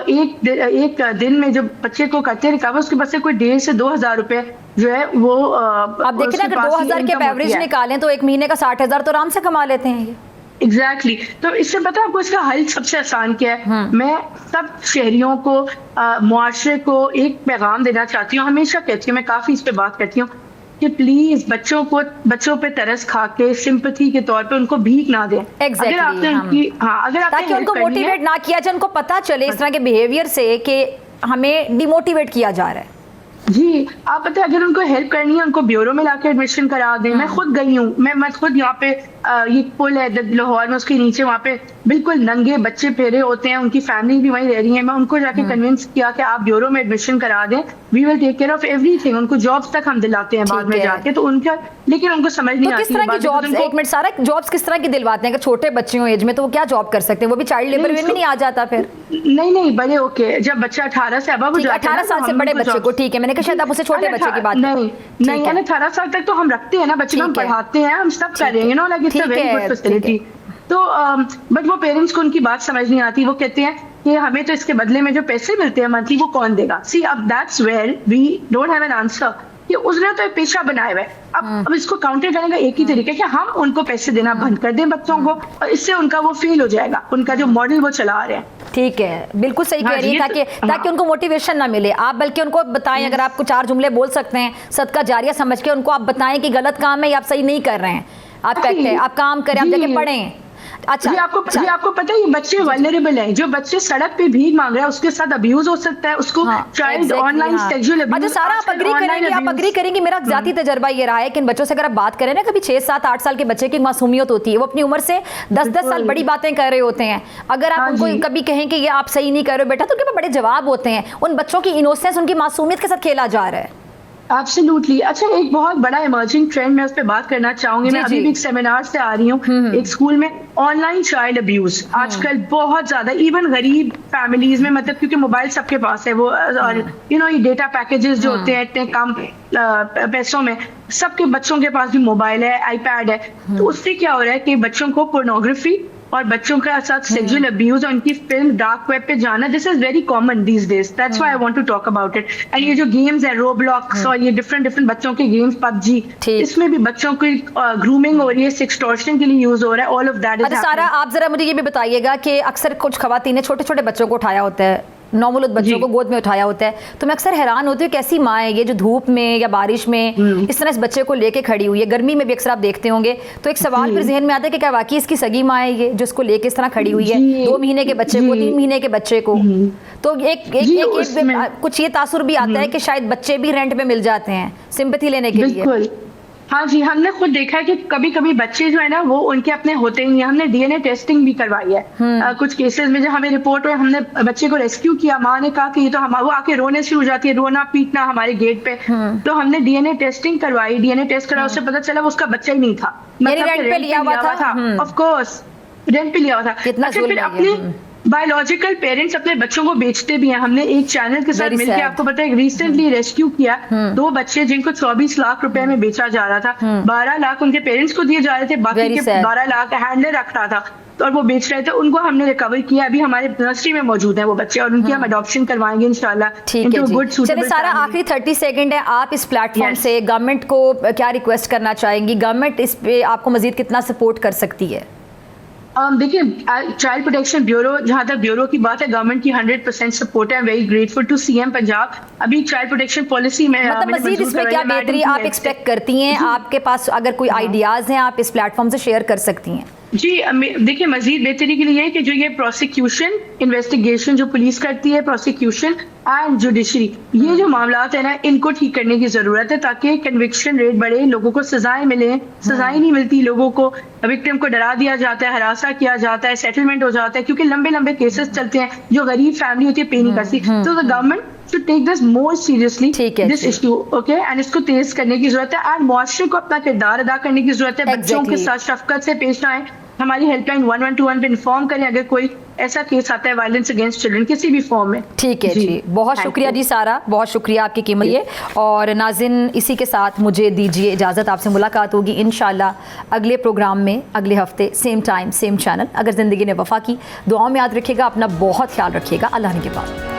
एक दिन में जो बच्चे को करते हैं रिकवर, उसके पास से कोई 1,500 से 2,000 रुपए जो है वो अब देखिए ना, अगर 2,000 के एवरेज निकालें तो एक महीने का 60,000 तो आराम से कमा लेते हैं ये। एग्जैक्टली तो इससे पता है आपको इसका हल सबसे आसान क्या है? मैं सब शहरियों को, मुआशरे को एक पैगाम देना चाहती हूँ, हमेशा कहती हूँ, मैं काफी इस पे बात करती हूँ कि प्लीज बच्चों पे तरस खा के सिंपैथी के तौर पे उनको भीख ना दें। Exactly, अगर आपने अगर आपने ताकि उनको मोटिवेट ना किया जाए, उनको पता चले इस तरह के बिहेवियर से कि हमें डिमोटिवेट किया जा रहा है। जी, आप पता है अगर उनको हेल्प करनी है, उनको ब्यूरो में लाके एडमिशन करा दें। मैं खुद गई हूँ, मैं खुद यहाँ पे ये पुल है लाहौर में, उसके नीचे वहाँ पे बिल्कुल नंगे बच्चे फेरे होते हैं, उनकी फैमिली भी वहीं रह रही है। मैं उनको जाके कन्विंस किया कि आप ब्यूरो में एडमिशन करा दें, we will take care of everything. उनको जॉब्स तक हम दिलाते हैं बाद में जाके, तो उनका लेकिन उनको समझ नहीं आती। किस तरह की जॉब्स, एक मिनट, सारा जॉब्स किस तरह की दिलवाते हैं? अगर छोटे बच्चे हो एज में तो वो क्या जॉब कर सकते हैं? वो भी चाइल्ड लेबर में नहीं आ जाता फिर? नहीं बड़े ओके, जब बच्चा 18 से अब 18 साल से बड़े बच्चे को, ठीक है, मैंने कहा शायद आप उसे छोटे बच्चे की बात नहीं 18 साल तक तो हम रखते हैं ना बच्चे, हम पढ़ाते हैं, हम सब कर रहे हैं, know like it's a very good facility. तो बट वो पेरेंट्स को उनकी बात समझ नहीं आती। वो कहते हैं कि हमें तो इसके बदले में जो पैसे मिलते हैं मंथली वो कौन देगा। सी अब that's where we don't have an answer कि उसने तो एक पेशा बनाया हुआ है। अब इसको काउंटर करने का एक ही तरीका है कि हम उनको पैसे देना बंद कर दें बच्चों को, और इससे उनका वो फेल हो जाएगा, उनका जो मॉडल वो चला रहे हैं। ठीक है, बिल्कुल सही कह रही है, ताकि उनको मोटिवेशन ना मिले। आप बल्कि उनको बताएं, अगर आपको 4 जुमले बोल सकते हैं सदका जारिया समझ के, उनको आप बताएं कि गलत काम है या आप सही नहीं कर रहे हैं, आप करेक्ट है, आप काम करें, आप जाके पढ़ें। अच्छा, जी आपको पता है ये बच्चे वल्नरेबल हैं। जो बच्चे सड़क पे भीख मांग रहा है उसके साथ अब्यूज हो सकता है, उसको चाइल्ड ऑनलाइन सेक्सुअल अब्यूज। अच्छा सारा आप अग्री करेंगे, मेरा जाती तजर्बा ये रहा है कि इन बच्चों से अगर आप बात करें ना, कभी 6, 7, 8 साल के बच्चे की मासूमियत होती है, वो अपनी उम्र से 10 साल बड़ी बातें कर रहे होते हैं। अगर आप उनको कभी कहें कि ये आप सही नहीं कर रहे हो बेटा, तो उनके पास बड़े जवाब होते हैं। उन बच्चों की इनोसेंस, उनकी मासूमियत के साथ खेला जा रहा है। एब्सोल्युटली। अच्छा, एक बहुत बड़ा इमर्जिंग ट्रेंड मैं उस पर बात करना चाहूंगी। मैं अभी भी एक सेमिनार से आ रही हूँ, एक स्कूल में ऑनलाइन चाइल्ड अब्यूज आजकल बहुत ज्यादा, इवन गरीब फैमिलीज में, मतलब क्योंकि मोबाइल सबके पास है वो, और ये डेटा पैकेजेस जो होते हैं इतने कम पैसों में, सबके बच्चों के पास भी मोबाइल है, आईपैड है। तो उससे क्या हो रहा है कि बच्चों को पोर्नोग्राफी और बच्चों के साथ सेक्सुअल अब्यूज और उनकी फिल्म डार्क वेब पे जाना, this is very common these days. That's why I want to talk about it. And ये जो गेम्स है रोब्लॉक्स और ये डिफरेंट बच्चों के गेम्स, पबजी, इसमें भी बच्चों की ग्रूमिंग हो रही है, सेक्सटॉर्शन के लिए यूज हो रहा है। All of that is. सारा, आप जरा मुझे ये भी बताइएगा कि अक्सर कुछ खवातीन ने छोटे छोटे बच्चों को उठाया होता है, नौमुलूद बच्चों को गोद में उठाया होता है, तो मैं अक्सर हैरान होती हूँ कैसी माँ है ये जो धूप में या बारिश में इस तरह इस बच्चे को लेके खड़ी हुई है। गर्मी में भी अक्सर आप देखते होंगे, तो एक सवाल फिर जहन में आता है कि क्या वाकई इसकी सगी माँ है ये जो इसको लेके इस तरह खड़ी हुई है, 2 महीने के बच्चे को, 3 महीने के बच्चे को। तो एक कुछ ये तासुर भी आता है कि शायद बच्चे भी रेंट पे मिल जाते हैं सिंपैथी लेने के लिए। हाँ जी, हमने खुद देखा है कि कभी कभी बच्चे जो है ना वो उनके अपने होते ही। हमने डीएनए टेस्टिंग भी करवाई है कुछ केसेस में, जब हमें रिपोर्ट हुई, हमने बच्चे को रेस्क्यू किया, माँ ने कहा कि ये तो वो आके रोने शुरू हो जाती है, रोना पीटना हमारे गेट पे। तो हमने डीएनए टेस्टिंग करवाई, डीएनए टेस्ट करा, उससे पता चला वो उसका बच्चा ही नहीं था, मतलब रेंट पे लिया हुआ था। ऑफ कोर्स रेंट पे लिया हुआ था। अच्छा, फिर अपने बायोलॉजिकल पेरेंट्स अपने बच्चों को बेचते भी हैं। हमने एक चैनल के साथ मिलकर, आपको पता है, रिसेंटली रेस्क्यू किया 2 बच्चे जिनको 24 लाख रुपए में बेचा जा रहा था। 12 लाख उनके पेरेंट्स को दिए जा रहे थे, बाकी के 12 लाख हैंडलर रख रहा था और वो बेच रहे थे। उनको हमने रिकवर किया, अभी हमारे नर्सरी में मौजूद है वो बच्चे, और उनकी हम अडॉप्शन करवाएंगे इंशाल्लाह। ठीक है जी। चलिए सारा, आखिरी 30 सेकंड है, आप इस प्लेटफॉर्म से गवर्नमेंट को क्या रिक्वेस्ट करना चाहेंगी? गवर्नमेंट इस पे आपको मजीद कितना सपोर्ट कर सकती है? देखिए, चाइल्ड प्रोटेक्शन ब्यूरो, जहां तक ब्यूरो की बात है, गवर्नमेंट की 100% सपोर्ट है। Very grateful to CM Punjab. अभी चाइल्ड प्रोटेक्शन पॉलिसी में मतलब मजीद इसमें क्या बेहतरी आप एक्सपेक्ट करती हैं? आपके पास अगर कोई आइडियाज हैं आप इस प्लेटफॉर्म से शेयर कर सकती हैं। जी देखिए, मजीद बेहतरी के लिए कि जो ये प्रोसिक्यूशन इन्वेस्टिगेशन जो पुलिस करती है, प्रोसिक्यूशन एंड जुडिशरी, ये जो मामलात है ना, इनको ठीक करने की जरूरत है ताकि कन्विक्शन रेट बढ़े, लोगों को सजाएं मिले। सजाएं नहीं मिलती लोगों को, विक्टिम को डरा दिया जाता है, हरासा किया जाता है, सेटलमेंट हो जाता है, क्योंकि लंबे लंबे केसेस चलते हैं, जो गरीब फैमिली होती है पे नहीं करती। तो the government should take this more seriously, this issue, okay? And इसको तेज करने की जरूरत है, और मुआशरे को अपना किरदार अदा करने की जरूरत है। बच्चों के साथ शफकत से पेश आए, हमारी हेल्पलाइन 1121 पे इन्फॉर्म करें अगर कोई ऐसा केस आता है वायलेंस अगेंस्ट चिल्ड्रन किसी भी फॉर्म में। ठीक है जी, बहुत Thank शुक्रिया you. जी सारा, बहुत शुक्रिया आपकी कीमत ये। और नाज़रीन, इसी के साथ मुझे दीजिए इजाज़त, आपसे मुलाकात होगी इंशाल्लाह अगले प्रोग्राम में अगले हफ्ते, सेम टाइम सेम चैनल। अगर ज़िंदगी ने वफ़ा की, दुआओं में याद रखिएगा, अपना बहुत ख्याल रखिएगा। अल्लाह ने के बाद।